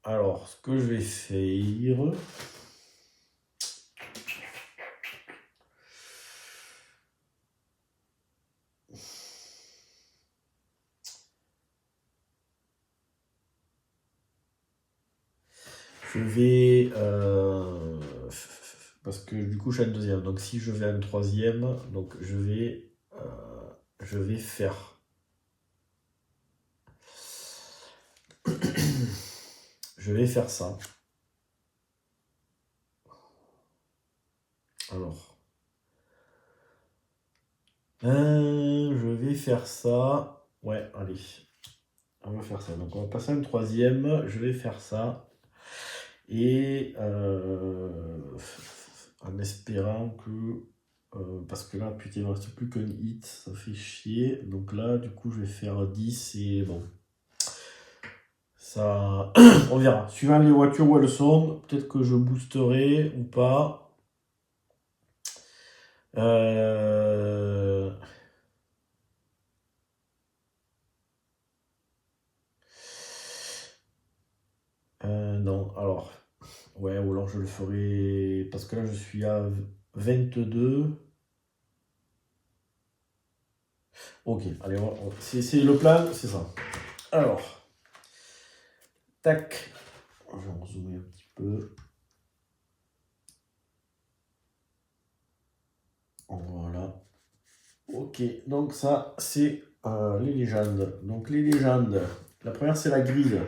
Alors, ce que je vais faire. Je vais. Parce que du coup, je suis en deuxième. Donc, si je vais en troisième, donc je vais faire. Je vais faire ça. Alors. Je vais faire ça. Ouais, allez. On va faire ça. Donc, on va passer en troisième. Je vais faire ça. Et en espérant que. Parce que là, putain, il ne reste plus qu'un hit. Ça fait chier. Donc là, du coup, je vais faire 10 et bon. Ça, on verra. Suivant les voitures où elles sont, peut-être que je boosterai ou pas. Euh, Ouais, ou alors je le ferai... Parce que là, je suis à 22. Ok, allez, c'est le plan, c'est ça. Alors, tac. Je vais en zoomer un petit peu. Voilà. Ok, donc ça, c'est les légendes. Donc les légendes, la première, c'est la grise.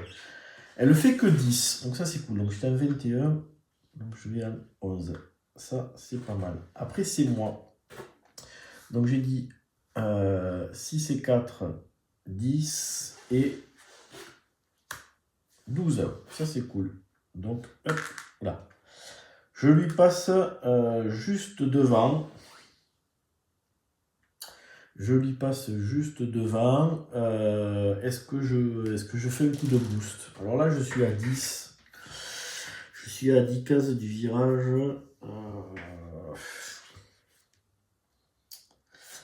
Elle fait que 10, donc ça, c'est cool. Donc j'étais à 21, donc je vais à 11. Ça, c'est pas mal. Après, c'est moi. Donc j'ai dit 6 et 4, 10 et 12. Ça, c'est cool. Donc, hop, là. Je lui passe juste devant. Je lui passe juste devant. Est-ce que je fais un coup de boost? Alors là, je suis à 10. Je suis à 10 cases du virage.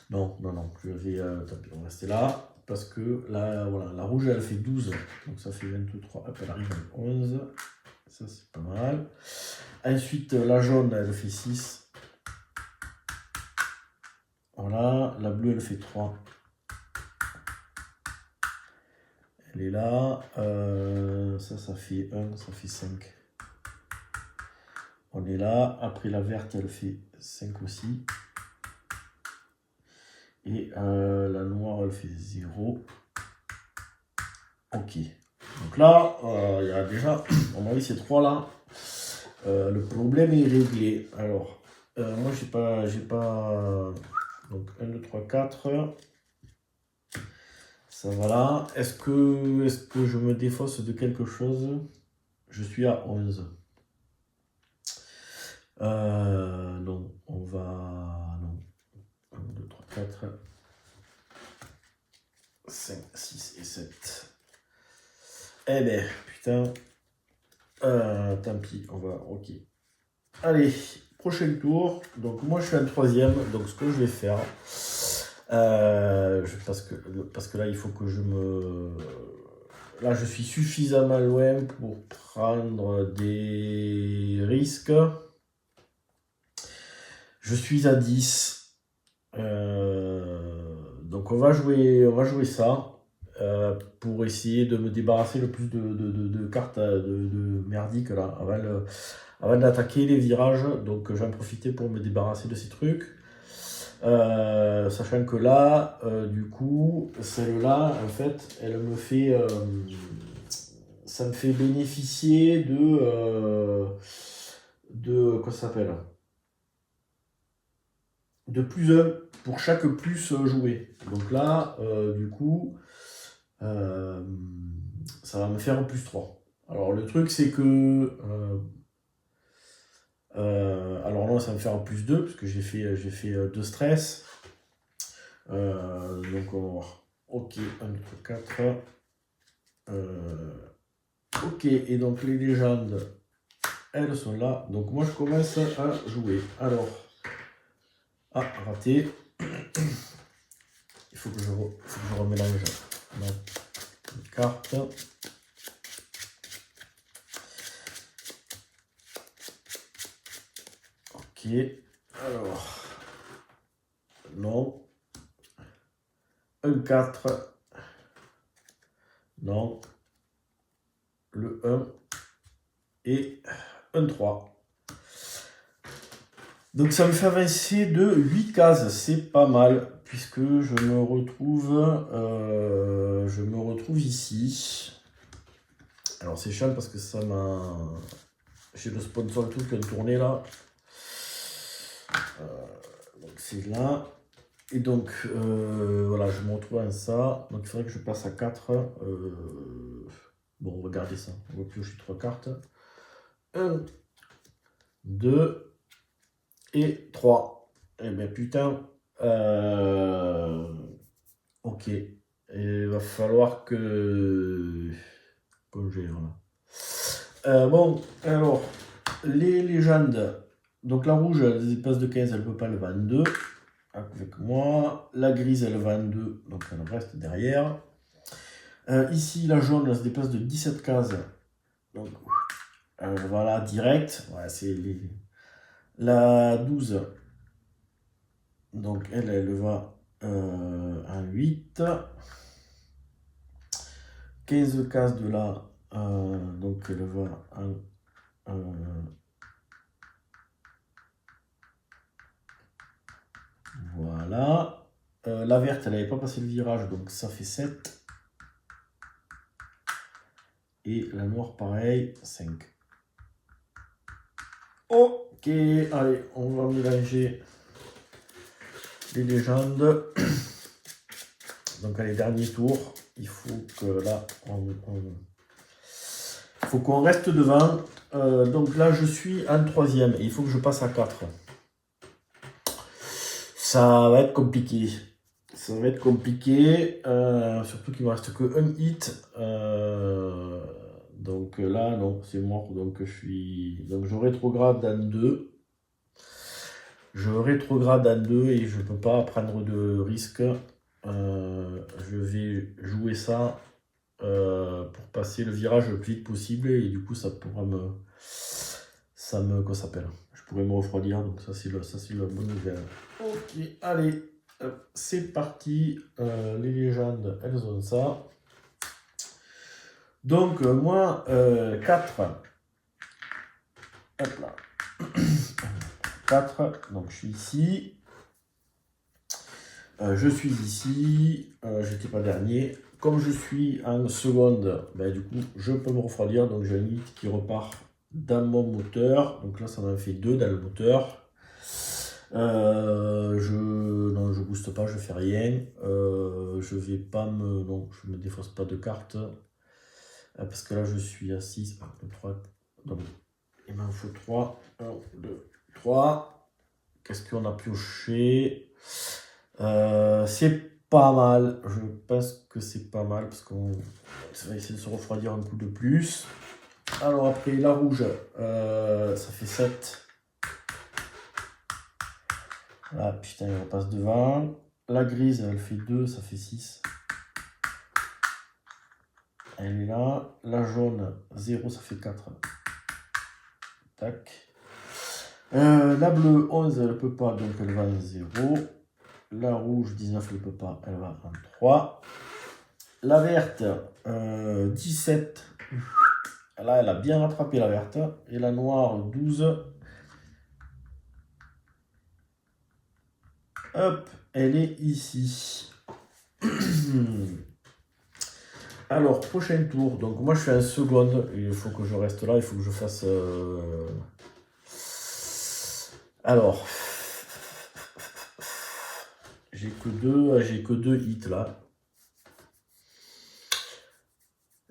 Non, non, non. Je vais tant pis, on va rester là. Parce que là, voilà, la rouge, elle fait 12. Donc ça fait 23. Hop, elle arrive à 11. Ça, c'est pas mal. Ensuite, la jaune, elle fait 6. Voilà. La bleue, elle fait 3. Elle est là. Ça fait 1, ça fait 5. On est là. Après, la verte, elle fait 5 aussi. Et la noire, elle fait 0. Ok. Donc là, il y a déjà, on m'a dit ces trois là. Le problème est réglé. Alors, moi, j'ai pas. Donc, 1, 2, 3, 4. Ça va là. Est-ce que je me défausse de quelque chose? Je suis à 11. Non, on va... Non. 1, 2, 3, 4, 5, 6 et 7. Eh ben, putain. Tant pis, on va... Ok. Allez, prochain tour. Donc moi, je suis un troisième. Donc ce que je vais faire... parce que là, il faut que je me... Là, je suis suffisamment loin pour prendre des risques. Je suis à 10. Donc on va jouer ça pour essayer de me débarrasser le plus de cartes de merdiques là avant d'attaquer les virages. Donc j'en profiter pour me débarrasser de ces trucs. Sachant que là, du coup, celle-là, en fait, elle me fait... ça me fait bénéficier quoi ça s'appelle? De plus 1 pour chaque plus joué. Donc là, du coup, ça va me faire plus 3. Alors le truc, c'est que... alors là, ça va me faire plus 2, parce que j'ai fait 2 stress. Donc on va voir. Ok, 1, 2, 3, 4. Ok, et donc les légendes, elles sont là. Donc moi, je commence à jouer. Alors... Ah, raté. Il faut que je remélange ma carte. Ok. Alors. Non. Un 4. Non. Le 1. Et un 3. Donc ça me fait avancer de 8 cases. C'est pas mal. Puisque je me retrouve ici. Alors c'est chiant parce que ça m'a... J'ai le sponsor tout qui a tourné là. Donc c'est là. Et donc voilà, je me retrouve à ça. Donc il faudrait que je passe à 4. Bon, regardez ça. On va piocher 3 cartes. 1, 2 et 3. Eh bien putain. Ok. Et il va falloir que je gère là. Bon, alors, les légendes. Donc la rouge, les espaces de 15, elle ne peut pas le 22. Avec moi. La grise, elle va en 2, donc elle reste derrière. Ici, la jaune, elle se déplace de 17 cases. Donc, Voilà, direct. Ouais, la 12. Donc elle va à 8. 15 cases de là. Donc elle va à... voilà. La verte, elle n'avait pas passé le virage, donc ça fait 7. Et la noire, pareil, 5. Ok, allez, on va mélanger les légendes. Donc, allez, dernier tour. Il faut que là, faut qu'on reste devant. Donc là, je suis en 3e et il faut que je passe à 4. Ça va être compliqué. Ça va être compliqué, surtout qu'il ne me reste que un hit. Donc là, non, c'est mort. Donc je rétrograde en 2. Je rétrograde en 2 et je ne peux pas prendre de risque. Je vais jouer ça pour passer le virage le plus vite possible et du coup ça pourra quoi s'appelle, je pourrais me refroidir, donc ça c'est la bonne nouvelle. Ok, allez, c'est parti. Les légendes, elles ont ça. Donc moi 4. Hop là. 4, donc je suis ici. Je suis ici, j'étais pas dernier. Comme je suis en seconde, ben, du coup, je peux me refroidir. Donc, j'ai un 8 qui repart dans mon moteur. Donc là, ça m'en fait 2 dans le moteur. Non, je booste pas, je fais rien. Je vais pas me... Non, je me défausse pas de carte. Parce que là, je suis à 6. 3. Donc, il m'en faut 3. 1, 2, 3. Qu'est-ce qu'on a pioché? C'est pas mal, je pense que c'est pas mal parce qu'on va essayer de se refroidir un coup de plus. Alors après la rouge, ça fait 7. Ah putain, il repasse devant. La grise, elle fait 2, ça fait 6. Elle est là. La jaune, 0, ça fait 4. Tac. La bleue, 11, elle peut pas, donc elle va en 0. La rouge, 19, elle peut pas, elle va en 3. La verte, 17. Là, elle a bien rattrapé la verte. Et la noire, 12. Hop, elle est ici. Alors, prochain tour. Donc, moi, je suis en seconde. Il faut que je reste là. Il faut que je fasse... Alors... J'ai que deux hits, là.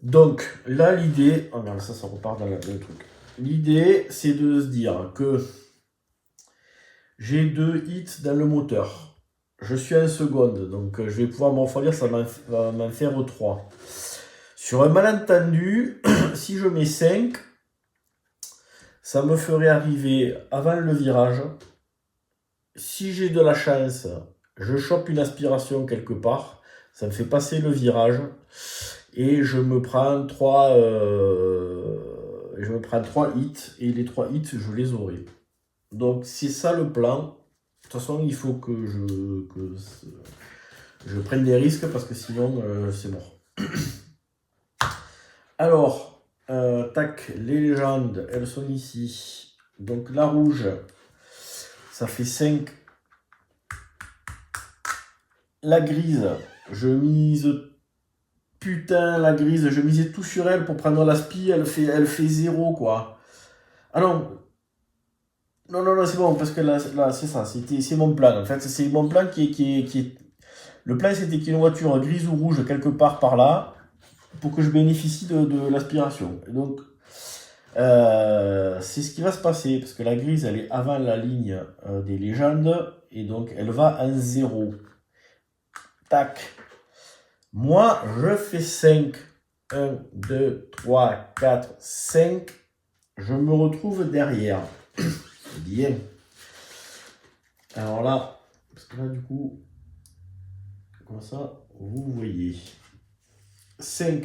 Donc, là, l'idée... Oh merde, ça repart dans le truc. L'idée, c'est de se dire que j'ai 2 hits dans le moteur. Je suis en seconde, donc je vais pouvoir me refroidir, ça va m'en faire 3. Sur un malentendu, si je mets 5, ça me ferait arriver avant le virage. Si j'ai de la chance, je chope une aspiration quelque part, ça me fait passer le virage et je me prends 3 hits et les 3 hits, je les aurai. Donc c'est ça le plan. De toute façon, il faut que je prenne des risques parce que sinon c'est mort. Alors, tac, les légendes, elles sont ici. Donc la rouge, ça fait 5. La grise, je mise... Putain, la grise, je misais tout sur elle pour prendre l'aspi, elle fait 0 quoi. Ah non, non, c'est bon, parce que là c'est ça, c'est mon plan. En fait, c'est mon plan qui est... Le plan, c'était qu'il y ait une voiture grise ou rouge quelque part par là, pour que je bénéficie de l'aspiration. Et donc, c'est ce qui va se passer, parce que la grise, elle est avant la ligne des légendes, et donc elle va en 0. Tac. Moi, je fais 5. 1, 2, 3, 4, 5. Je me retrouve derrière. Bien. Alors là, parce que là, du coup, comme ça, vous voyez. 5.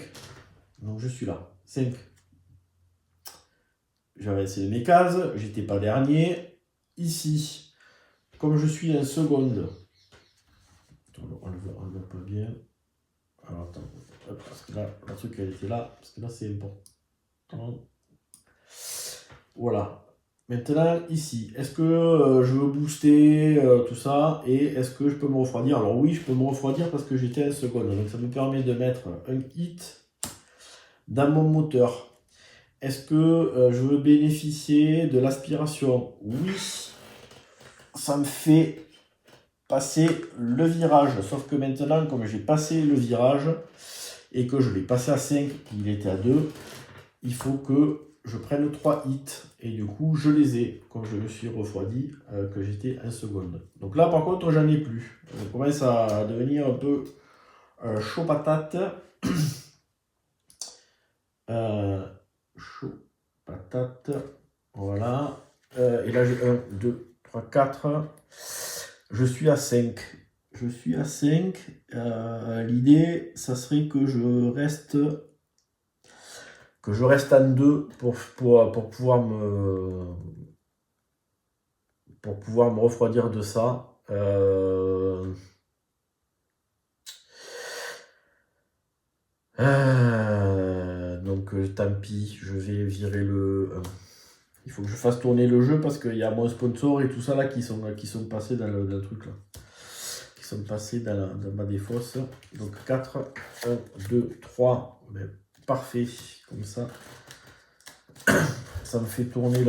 Donc, je suis là. 5. j'avais essayé mes cases, j'étais pas dernier. Ici, comme je suis en seconde, on le voit pas bien. Alors attends, hop, parce que là, le truc elle était là, parce que là c'est important. Voilà. Maintenant, ici, est-ce que je veux booster tout ça et est-ce que je peux me refroidir? Alors oui, je peux me refroidir parce que j'étais en seconde. Donc ça me permet de mettre un hit dans mon moteur. Est-ce que je veux bénéficier de l'aspiration? Oui, ça me fait passer le virage. Sauf que maintenant, comme j'ai passé le virage et que je l'ai passé à 5, il était à 2, il faut que je prenne 3 hits. Et du coup, je les ai, comme je me suis refroidi, que j'étais en seconde. Donc là, par contre, j'en ai plus. On commence à devenir un peu chaud patate. Chaud patate. Voilà. Et là, j'ai 1, 2, 3, 4. Je suis à 5. Je suis à 5. L'idée, ça serait que je reste en 2 pour pouvoir me refroidir de ça. Donc tant pis, je vais virer le 1. Il faut que je fasse tourner le jeu parce qu'il y a mon sponsor et tout ça là qui sont passés dans le truc là. Qui sont passés dans ma défausse. Donc 4, 1, 2, 3. Mais parfait, comme ça. Ça me fait tourner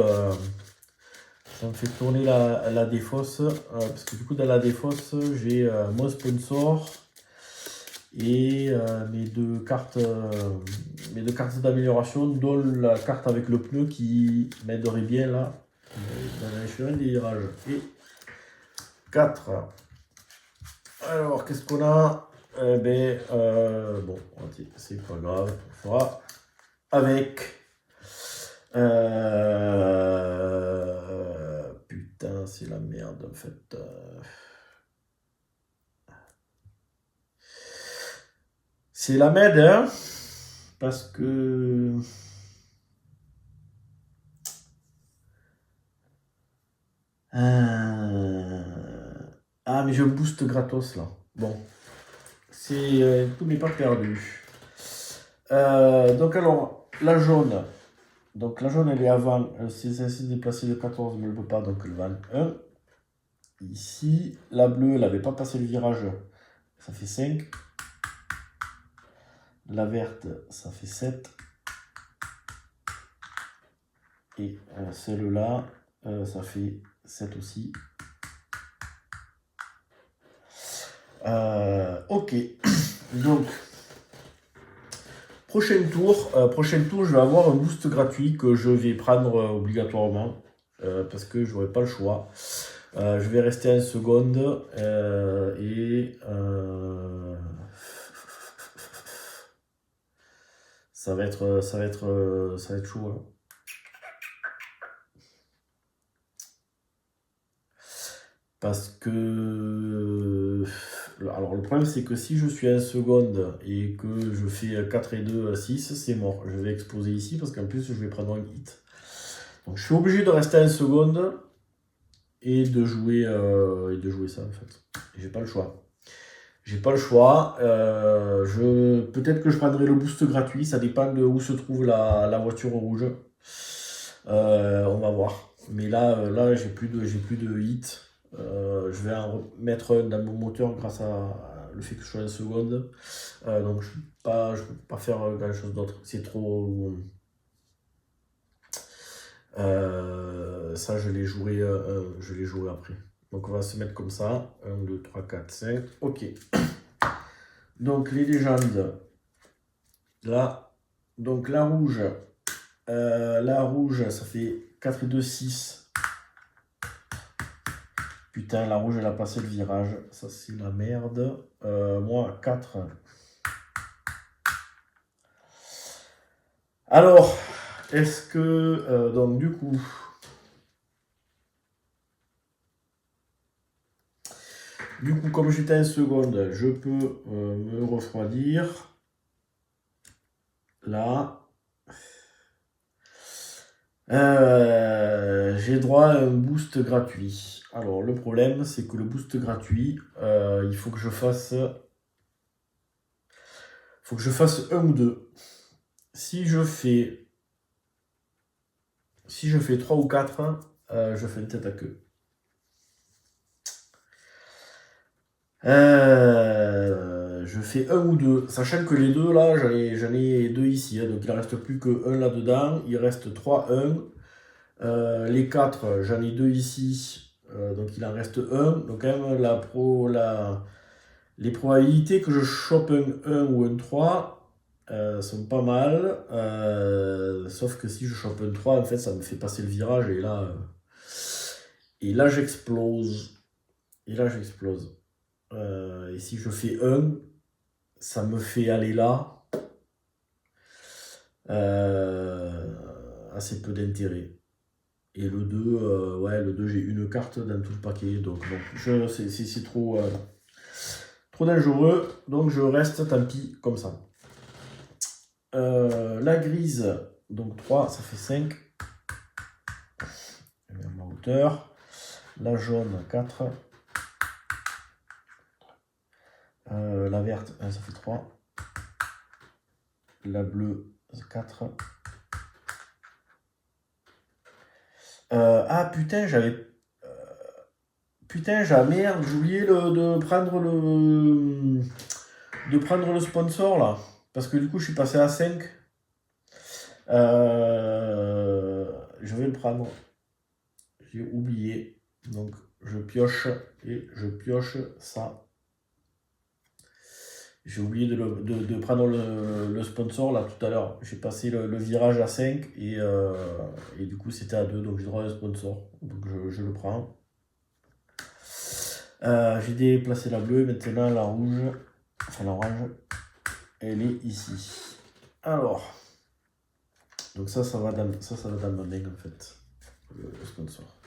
la défausse. Parce que du coup dans la défausse, j'ai mon sponsor et mes deux cartes d'amélioration, dont la carte avec le pneu qui m'aiderait bien là dans l'échelle des virages. Et 4. Alors qu'est-ce qu'on a? Bon, c'est pas grave, on fera avec. Putain, c'est la merde en fait. C'est la merde, hein, parce que ah mais je booste gratos là. Bon, c'est tout n'est pas perdu. Donc alors la jaune. Donc la jaune elle est avant, c'est censé déplacer le 14 mais elle ne peut pas, donc elle va en 1. Ici, la bleue elle n'avait pas passé le virage, ça fait 5. La verte ça fait 7. Et celle-là, ça fait 7 aussi. Ok, donc prochain tour, je vais avoir un boost gratuit que je vais prendre obligatoirement parce que je n'aurai pas le choix. Je vais rester en seconde et ça va être chaud. Hein. Parce que alors le problème c'est que si je suis en seconde et que je fais 4 et 2 6, c'est mort. Je vais exploser ici parce qu'en plus je vais prendre un hit. Donc je suis obligé de rester en seconde et de jouer ça en fait. J'ai pas le choix. J'ai pas le choix. Peut-être que je prendrai le boost gratuit, ça dépend de où se trouve la voiture rouge. On va voir. Mais là j'ai plus de hits. Je vais en mettre un dans mon moteur grâce à le fait que je sois en seconde. Donc je ne peux pas faire grand chose d'autre. C'est trop. Ça je l'ai joué après. Donc on va se mettre comme ça. 1, 2, 3, 4, 5. Ok. Donc les légendes. Là. Donc la rouge. Ça fait 4 et 2, 6. Putain, la rouge, elle a passé le virage. Ça, c'est la merde. Moi, 4. Alors, est-ce que... donc, du coup... comme j'étais en seconde, je peux me refroidir. Là. J'ai droit à un boost gratuit. Alors, le problème, c'est que le boost gratuit, il faut que je fasse un ou deux. Si je fais 3 ou 4, je fais une tête à queue. Je fais un ou deux, sachant que les deux là, j'en ai deux ici, hein, donc il ne reste plus que un là-dedans, il reste 3, 1. Les 4, j'en ai deux ici, donc il en reste un. Donc quand même les probabilités que je chope un 1 ou un 3 sont pas mal, sauf que si je chope un 3, en fait ça me fait passer le virage et là j'explose. Et là j'explose. Et si je fais 1, ça me fait aller là. Assez peu d'intérêt. Et le 2, le 2 j'ai une carte dans tout le paquet. Donc bon, c'est trop, trop dangereux. Donc je reste, tant pis, comme ça. La grise, donc 3, ça fait 5. Je mets à ma hauteur. La jaune, 4. La verte, ça fait 3. La bleue, 4. Ah putain, merde, j'ai oublié de prendre le sponsor là. Parce que du coup, je suis passé à 5. Je vais le prendre. J'ai oublié. Donc, je pioche et je pioche ça. J'ai oublié de prendre le sponsor là tout à l'heure. J'ai passé le virage à 5 et du coup, c'était à 2. Donc, j'ai droit à un sponsor. Donc, je le prends. J'ai déplacé la bleue, maintenant la rouge, enfin l'orange, elle est ici. Alors, donc ça va dans ma main en fait, le sponsor.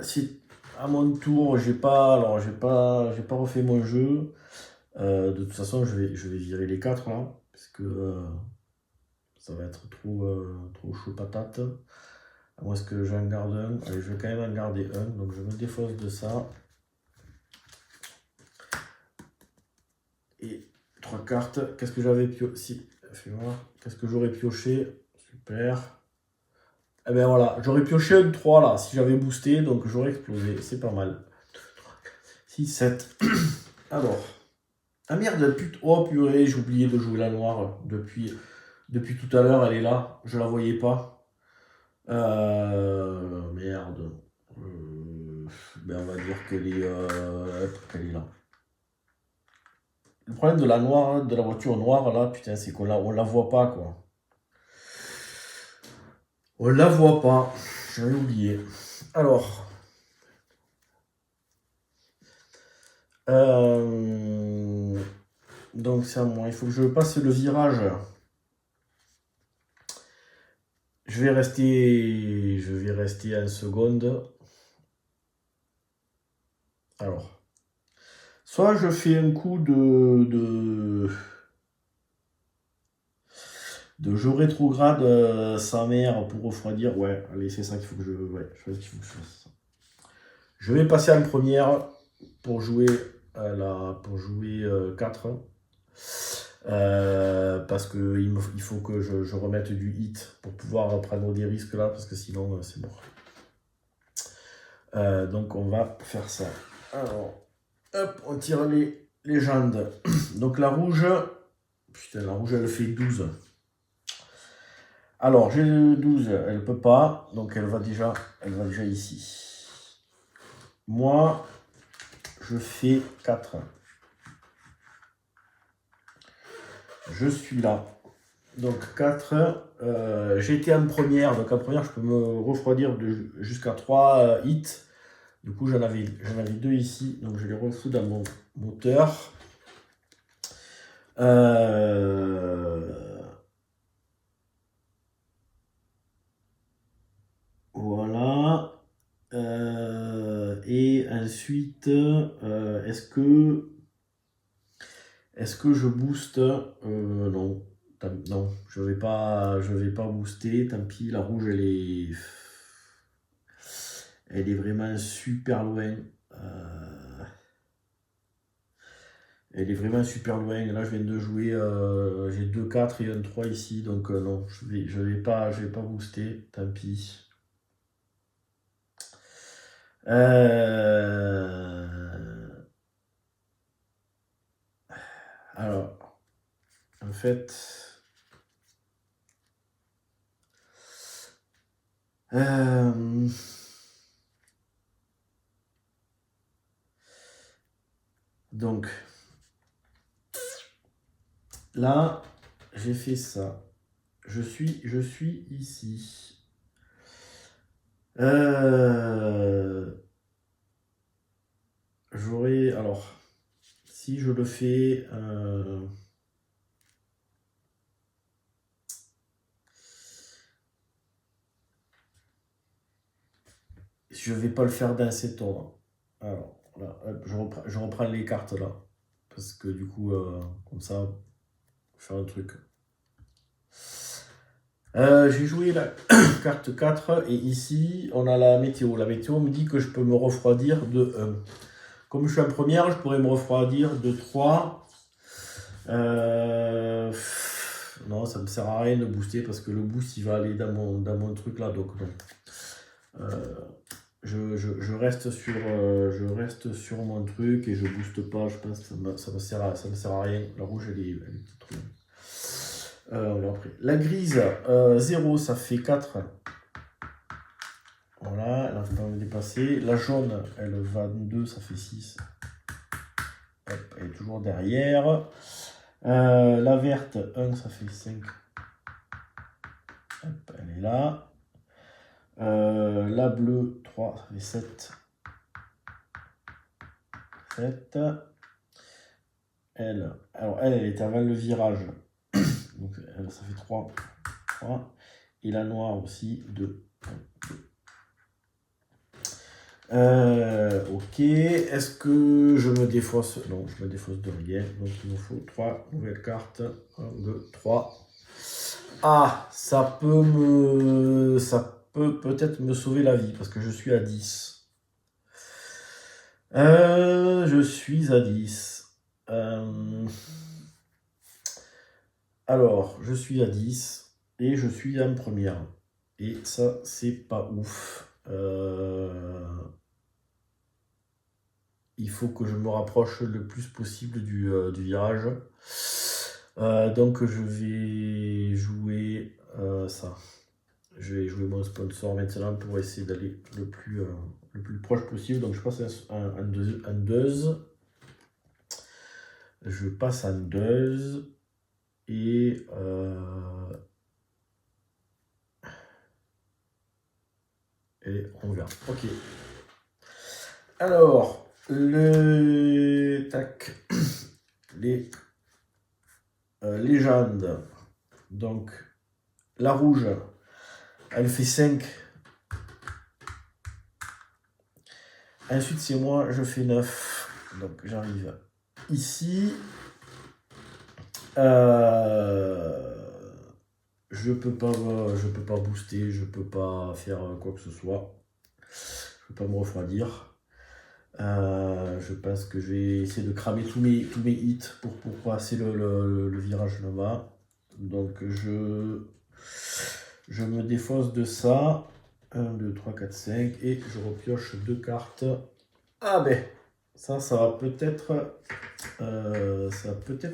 Si à mon tour, j'ai pas refait mon jeu. De toute façon, je vais virer les 4 là, parce que ça va être trop chaud patate. À moins que j'en garde un. Allez, je vais quand même en garder un. Donc je me défausse de ça. Et 3 cartes. Qu'est-ce que j'avais pioché? Si, fais voir. Qu'est-ce que j'aurais pioché? Super. Et ben voilà, j'aurais pioché un 3 là, si j'avais boosté, donc j'aurais explosé. C'est pas mal. 6, 7. Alors. Ah merde, oh purée, j'ai oublié de jouer la noire depuis tout à l'heure, elle est là. Je la voyais pas. Merde. Ben on va dire qu'elle est là. Le problème de la noire, de la voiture noire là, putain, c'est qu'on la voit pas quoi. On la voit pas. J'avais oublié. Alors. Donc c'est à moi. Il faut que je passe le virage. Je vais rester en seconde. Alors. Soit je fais un coup de jeu rétrograde sa mère pour refroidir. Ouais, allez, c'est ça qu'il faut que je. Ouais, je qu'il faut que je fasse. Je vais passer en première pour jouer 4. Parce qu'il faut que je remette du hit pour pouvoir prendre des risques là, parce que sinon c'est mort. Donc on va faire ça. Alors, hop, on tire les légendes. Donc la rouge, putain, la rouge elle fait 12. Alors j'ai 12, elle peut pas, donc elle va déjà ici. Moi, je fais 4. Je suis là. Donc 4. J'étais en première. Donc en première, je peux me refroidir jusqu'à 3 hits. Du coup, j'en avais 2 ici. Donc je les refous dans mon moteur. Voilà. Et ensuite, est-ce Est-ce que je booste? Non. Non, je vais pas booster. Tant pis, la rouge, elle est vraiment super loin. Elle est vraiment super loin. Là, je viens de jouer. J'ai 2 4 et un 3 ici. Donc, non, je vais pas booster. Tant pis. Alors, en fait. Donc, là, j'ai fait ça. Je suis ici. J'aurais... Alors, si je le fais... je vais pas le faire d'un cet ordre. Alors, là, hop, je reprends les cartes là. Parce que du coup, comme ça, faire un truc. J'ai joué la carte 4 et ici, on a la météo. La météo me dit que je peux me refroidir de 1. Comme je suis en première, je pourrais me refroidir de 3. Non, ça ne me sert à rien de booster parce que le boost il va aller dans mon truc là. Donc, non. Je reste sur mon truc et je booste pas. Je pense que ça me sert à rien. La rouge, elle est trop bien. On l'a pris. La grise, 0, ça fait 4. Voilà, elle a pas dépassé. La jaune, elle va 2, ça fait 6. Hop, elle est toujours derrière. La verte, 1, ça fait 5. Hop, elle est là. La bleue, 3, ça fait 7. 7. Elle est avant le virage. Donc, ça fait 3. 3. Et la noire aussi, 2. Ok. Est-ce que je me défausse? Non, je me défausse de rien. Donc, il me faut 3 nouvelles cartes. 1, 2, 3. Ah, ça peut peut-être me sauver la vie parce que je suis à 10. Je suis à 10. Alors, je suis à 10 et je suis en première. Et ça, c'est pas ouf. Il faut que je me rapproche le plus possible du virage. Donc, je vais jouer ça. Je vais jouer mon sponsor maintenant pour essayer d'aller le plus proche possible. Donc, je passe en 2. Je passe en 2. Et on verra. Ok. Alors, les légendes. Donc, la rouge, elle fait 5. Ensuite, c'est moi, je fais 9. Donc, j'arrive ici. Je peux pas booster, je peux pas faire quoi que ce soit. Je peux pas me refroidir. Je pense que je vais essayer de cramer tous mes hits pour passer le virage là-bas. Donc je me défausse de ça. 1, 2, 3, 4, 5. Et je repioche 2 cartes. Ah ben, ça va peut-être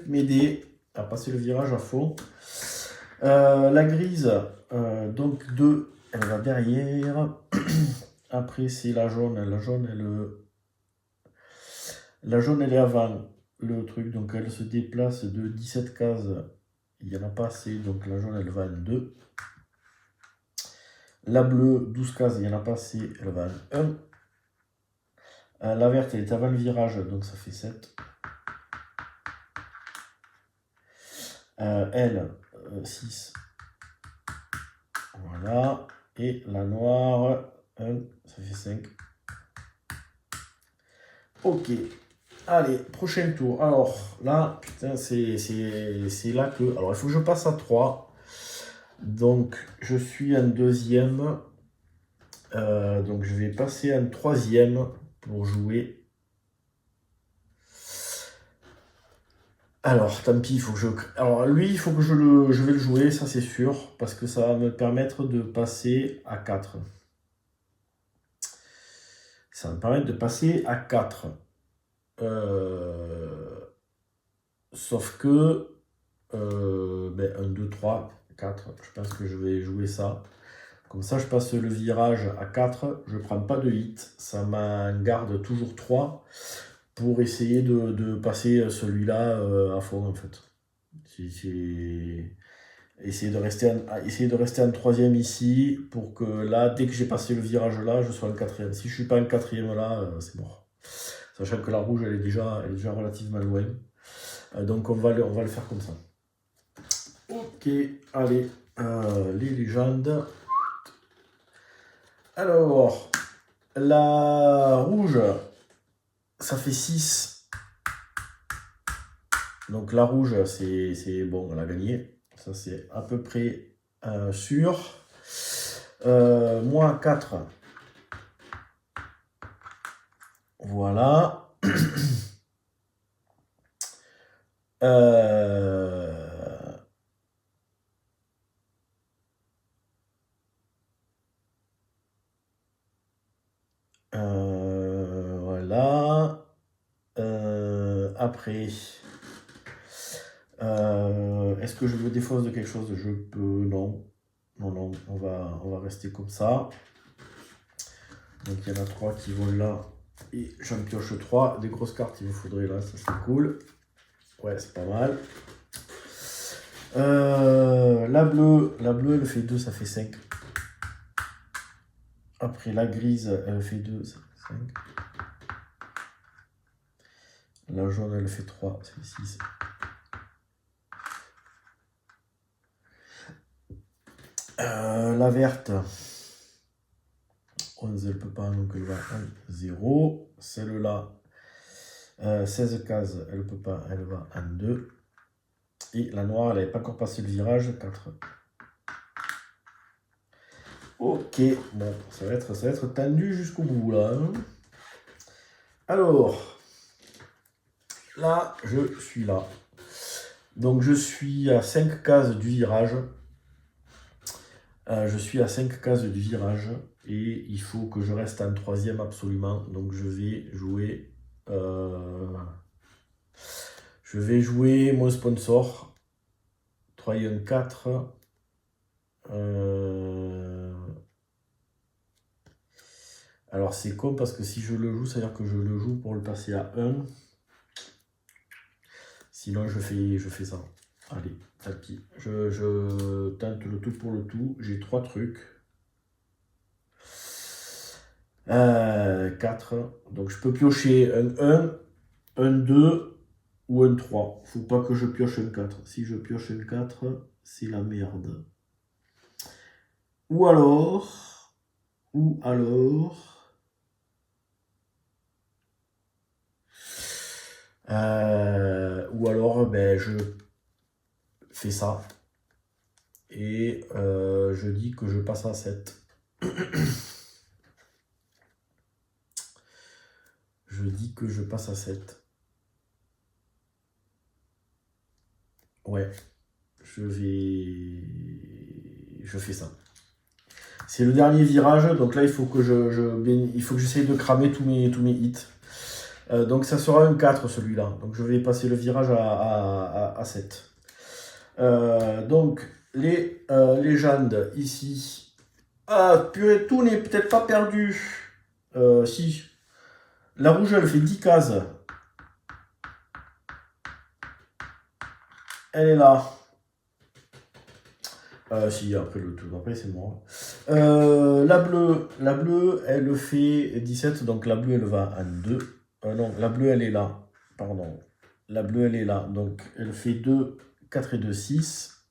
m'aider à passer le virage à fond. La grise, donc 2, elle va derrière. Après, c'est la jaune. La jaune, elle est avant le truc, donc elle se déplace de 17 cases. Il n'y en a pas assez, donc la jaune, elle va en 2. La bleue, 12 cases, il n'y en a pas assez, elle va en 1. La verte, elle est avant le virage, donc ça fait 7. Elle, 6. Voilà. Et la noire, 1, ça fait 5. Ok. Allez, prochain tour. Alors, là, putain, c'est là que... Alors, il faut que je passe à 3. Donc, je suis en deuxième. Donc, je vais passer en troisième pour jouer. Alors, tant pis, il faut que je... Alors, lui, il faut que je vais le jouer, ça c'est sûr, parce que ça va me permettre de passer à 4. Ça va me permettre de passer à 4. Sauf que... 1, 2, 3, 4. Je pense que je vais jouer ça. Comme ça, je passe le virage à 4. Je ne prends pas de hit. Ça m'en garde toujours 3 pour essayer de passer celui-là à fond, en fait. Essayer de rester en troisième ici pour que là, dès que j'ai passé le virage là, je sois en quatrième. Si je ne suis pas en quatrième là, c'est mort. Sachant que la rouge, elle est déjà relativement loin. Donc on va le faire comme ça. Ok, allez, les légendes. Alors, la rouge, ça fait 6. Donc la rouge, c'est bon, elle a gagné. Ça, c'est à peu près sûr. Moins 4. Voilà. Voilà. Après, est-ce que je me défausse de quelque chose? Je peux, non. Non, on va rester comme ça. Donc il y en a 3 qui vont là. Et j'en pioche 3. Des grosses cartes, il me faudrait là, ça c'est cool. Ouais, c'est pas mal. La bleue, elle fait 2, ça fait 5. Après la grise, elle fait 2, ça fait 5. La jaune, elle fait 3, ça fait 6. La verte, 11, elle peut pas, donc elle va à 0. Celle-là, 16 cases, elle peut pas, elle va en 2. Et la noire, elle n'avait pas encore passé le virage, 4. Ok, bon, ça va être tendu jusqu'au bout là. Alors, là, je suis là. Donc je suis à 5 cases du virage. Je suis à 5 cases du virage. Et il faut que je reste en troisième absolument. Donc je vais jouer... je vais jouer mon sponsor. Troyen 4. Alors c'est con parce que si je le joue, ça veut dire que je le joue pour le passer à 1. Sinon je fais ça. Allez, tant pis. Je tente le tout pour le tout. J'ai 3 trucs. 4. Donc je peux piocher un 1, un 2 ou un 3. Faut pas que je pioche un 4. Si je pioche un 4, c'est la merde. Ou alors... Ou alors, ben, je fais ça. Et je dis que je passe à 7. Je dis que je passe à 7. Ouais. Je fais ça. C'est le dernier virage, donc là il faut que j'essaye de cramer tous mes hits. Donc ça sera un 4 celui-là. Donc je vais passer le virage à 7. Donc les légendes ici. Ah purée, tout n'est peut-être pas perdu. Si. La rouge elle fait 10 cases. Elle est là. Si, après le tour d'après, c'est moi. La bleue, elle fait 17, donc la bleue, elle va en 2. Non, la bleue, elle est là. Pardon. La bleue, elle est là. Donc, elle fait 2, 4 et 2, 6.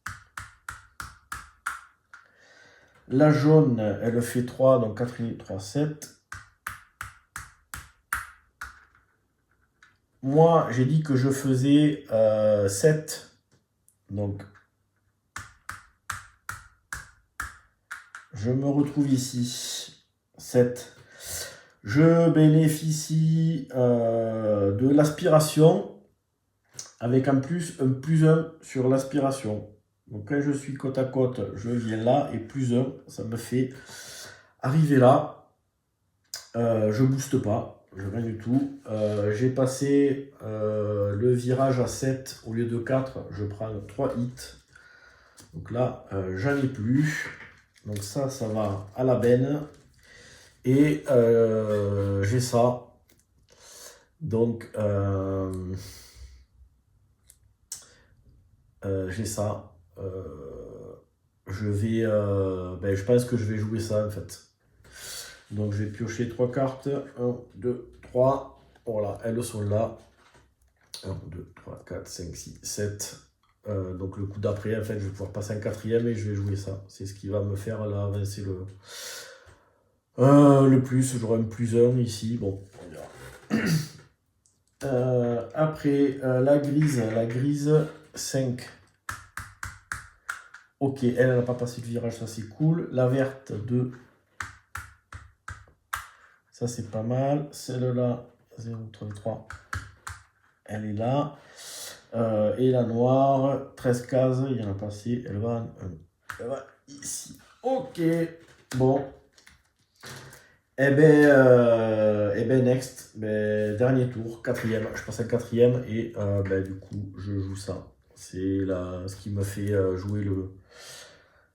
La jaune, elle fait 3, donc 4 et 3, 7. moi, j'ai dit que je faisais 7. Donc, je me retrouve ici. 7. Je bénéficie de l'aspiration avec en plus un plus 1 sur l'aspiration. Donc quand je suis côte à côte, je viens là et plus 1, ça me fait arriver là. Je booste pas, je rien du tout. J'ai passé le virage à 7 au lieu de 4, je prends 3 hits. Donc là, j'en ai plus. Donc ça va à la benne. Et j'ai ça. Donc j'ai ça. Je pense que je vais jouer ça en fait. Donc je vais piocher 3 cartes. 1, 2, 3. Voilà, elles sont là. 1, 2, 3, 4, 5, 6, 7. Donc le coup d'après, en fait, je vais pouvoir passer en 4e et je vais jouer ça. C'est ce qui va me faire là avancer le plus. J'aurai un plus 1 ici. Bon, on verra. Après, la grise 5. Ok, elle n'a pas passé le virage, ça c'est cool. La verte 2. Ça c'est pas mal. Celle-là, 0, 3, 3. Elle est là. Et la noire, 13 cases, il y en a passé. Elle va ici. Ok. Bon. Eh ben next. Dernier tour, 4e. Je passe à 4e et du coup, je joue ça. C'est ce qui me fait jouer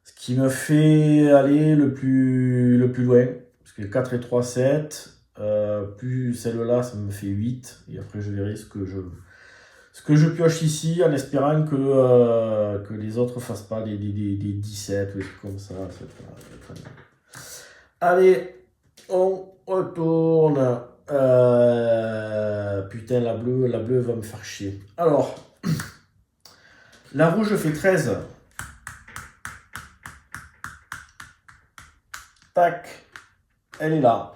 ce qui me fait aller le plus loin. Parce que 4 et 3, 7. Plus celle-là, ça me fait 8. Et après, je verrai ce que je pioche ici en espérant que les autres fassent pas des 17 ou des trucs comme ça. Allez, on retourne. Putain, la bleue va me faire chier. Alors, la rouge fait 13. Tac, elle est là.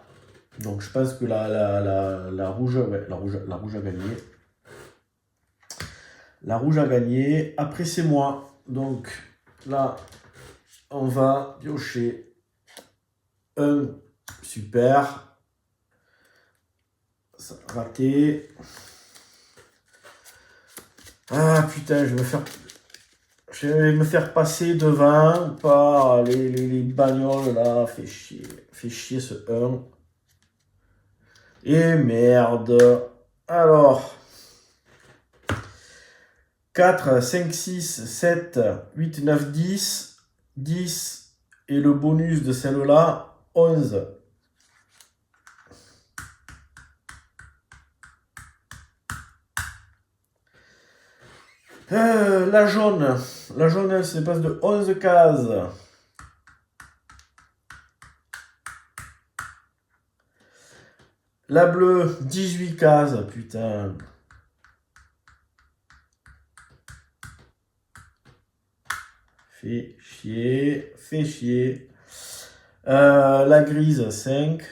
Donc je pense que la rouge, ouais, la rouge a gagné. La rouge a gagné. Après, c'est moi. Donc là, on va piocher un. Super. Ça a raté. Ah putain, je vais me faire passer devant par les bagnoles là. Fait chier ce 1. Et merde. Alors. 4, 5, 6, 7, 8, 9, 10. 10. Et le bonus de celle-là, 11. La jaune, elle se passe de 11 cases. La bleue, 18 cases, putain. Fait chier. La grise, 5.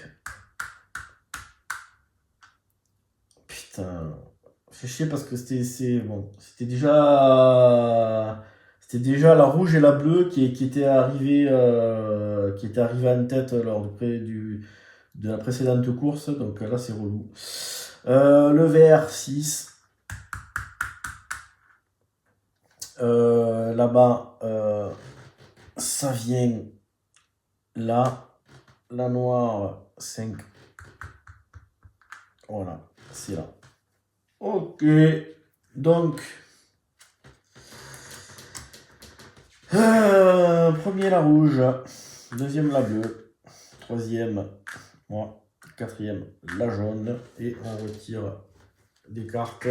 Putain. Fait chier parce que c'était déjà la rouge et la bleue qui étaient arrivées en tête lors de la précédente course. Donc là, c'est relou. Le vert, 6. Là-bas, ça vient là. La noire, 5. Voilà, c'est là. Ok, donc, premier la rouge, deuxième la bleue, troisième, moi, quatrième la jaune, et on retire des cartes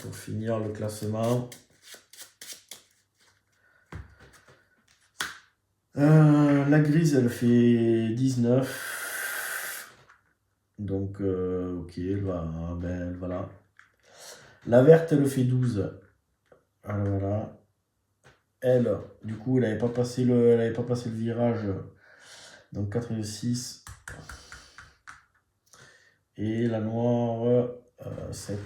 pour finir le classement. La grise, elle fait 19. Donc, ok, elle va là. La verte, elle fait 12. Alors, voilà. Elle, du coup, elle n'avait pas passé le virage. Donc 4 et 6. Et la noire, 7.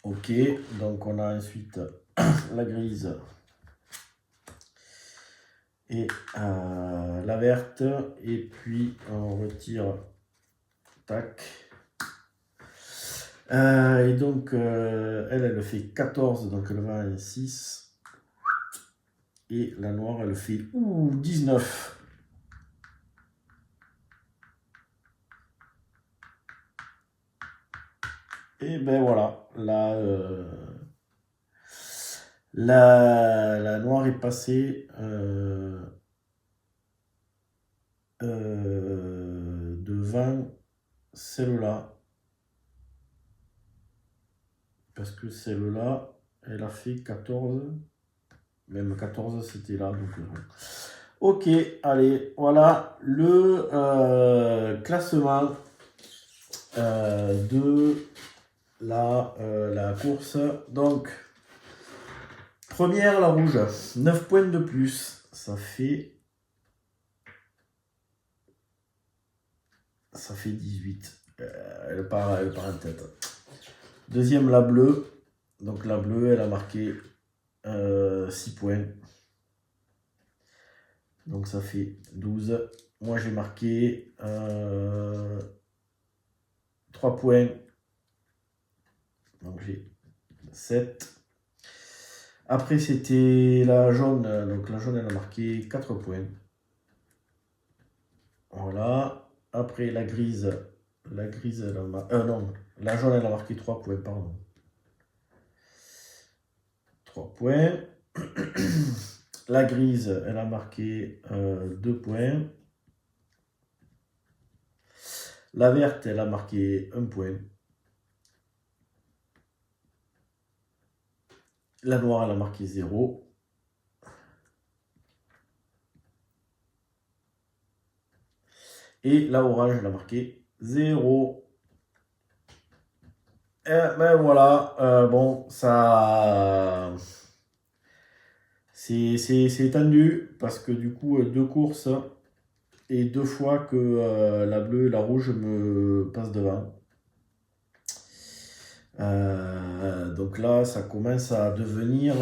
Ok, donc on a ensuite la grise et la verte. Et puis on retire. Tac. Et donc elle fait 14, donc elle va à un 6. Et la noire, elle fait 19. Et ben voilà, là, la noire est passée devant celle-là. Parce que celle-là, elle a fait 14. Même 14, c'était là. Donc, ok, allez, voilà le classement de la course. Donc, première, la rouge, 9 points de plus. Ça fait 18. Elle part en tête. Deuxième, la bleue. Donc la bleue, elle a marqué 6 points. Donc ça fait 12. Moi, j'ai marqué 3 points. Donc j'ai 7. Après, c'était la jaune. Donc la jaune, elle a marqué 4 points. Voilà. Après, la grise. La grise, elle a marqué... non, la jaune, elle a marqué 3 points, pardon. 3 points. La grise, elle a marqué 2 points. La verte, elle a marqué 1 point. La noire, elle a marqué 0. Et la orange, elle a marqué 0. Et ben voilà, bon, ça... C'est tendu, parce que du coup, 2 courses, et 2 fois que la bleue et la rouge me passent devant. Donc là, ça commence à devenir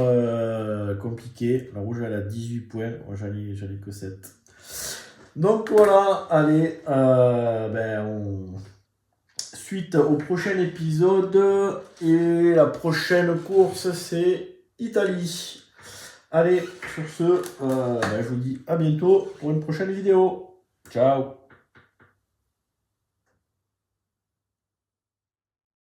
compliqué. La rouge, elle a 18 points. Moi, j'en ai que 7. Donc voilà, allez, suite au prochain épisode. Et la prochaine course, c'est Italie. Allez, sur ce, je vous dis à bientôt pour une prochaine vidéo. Ciao!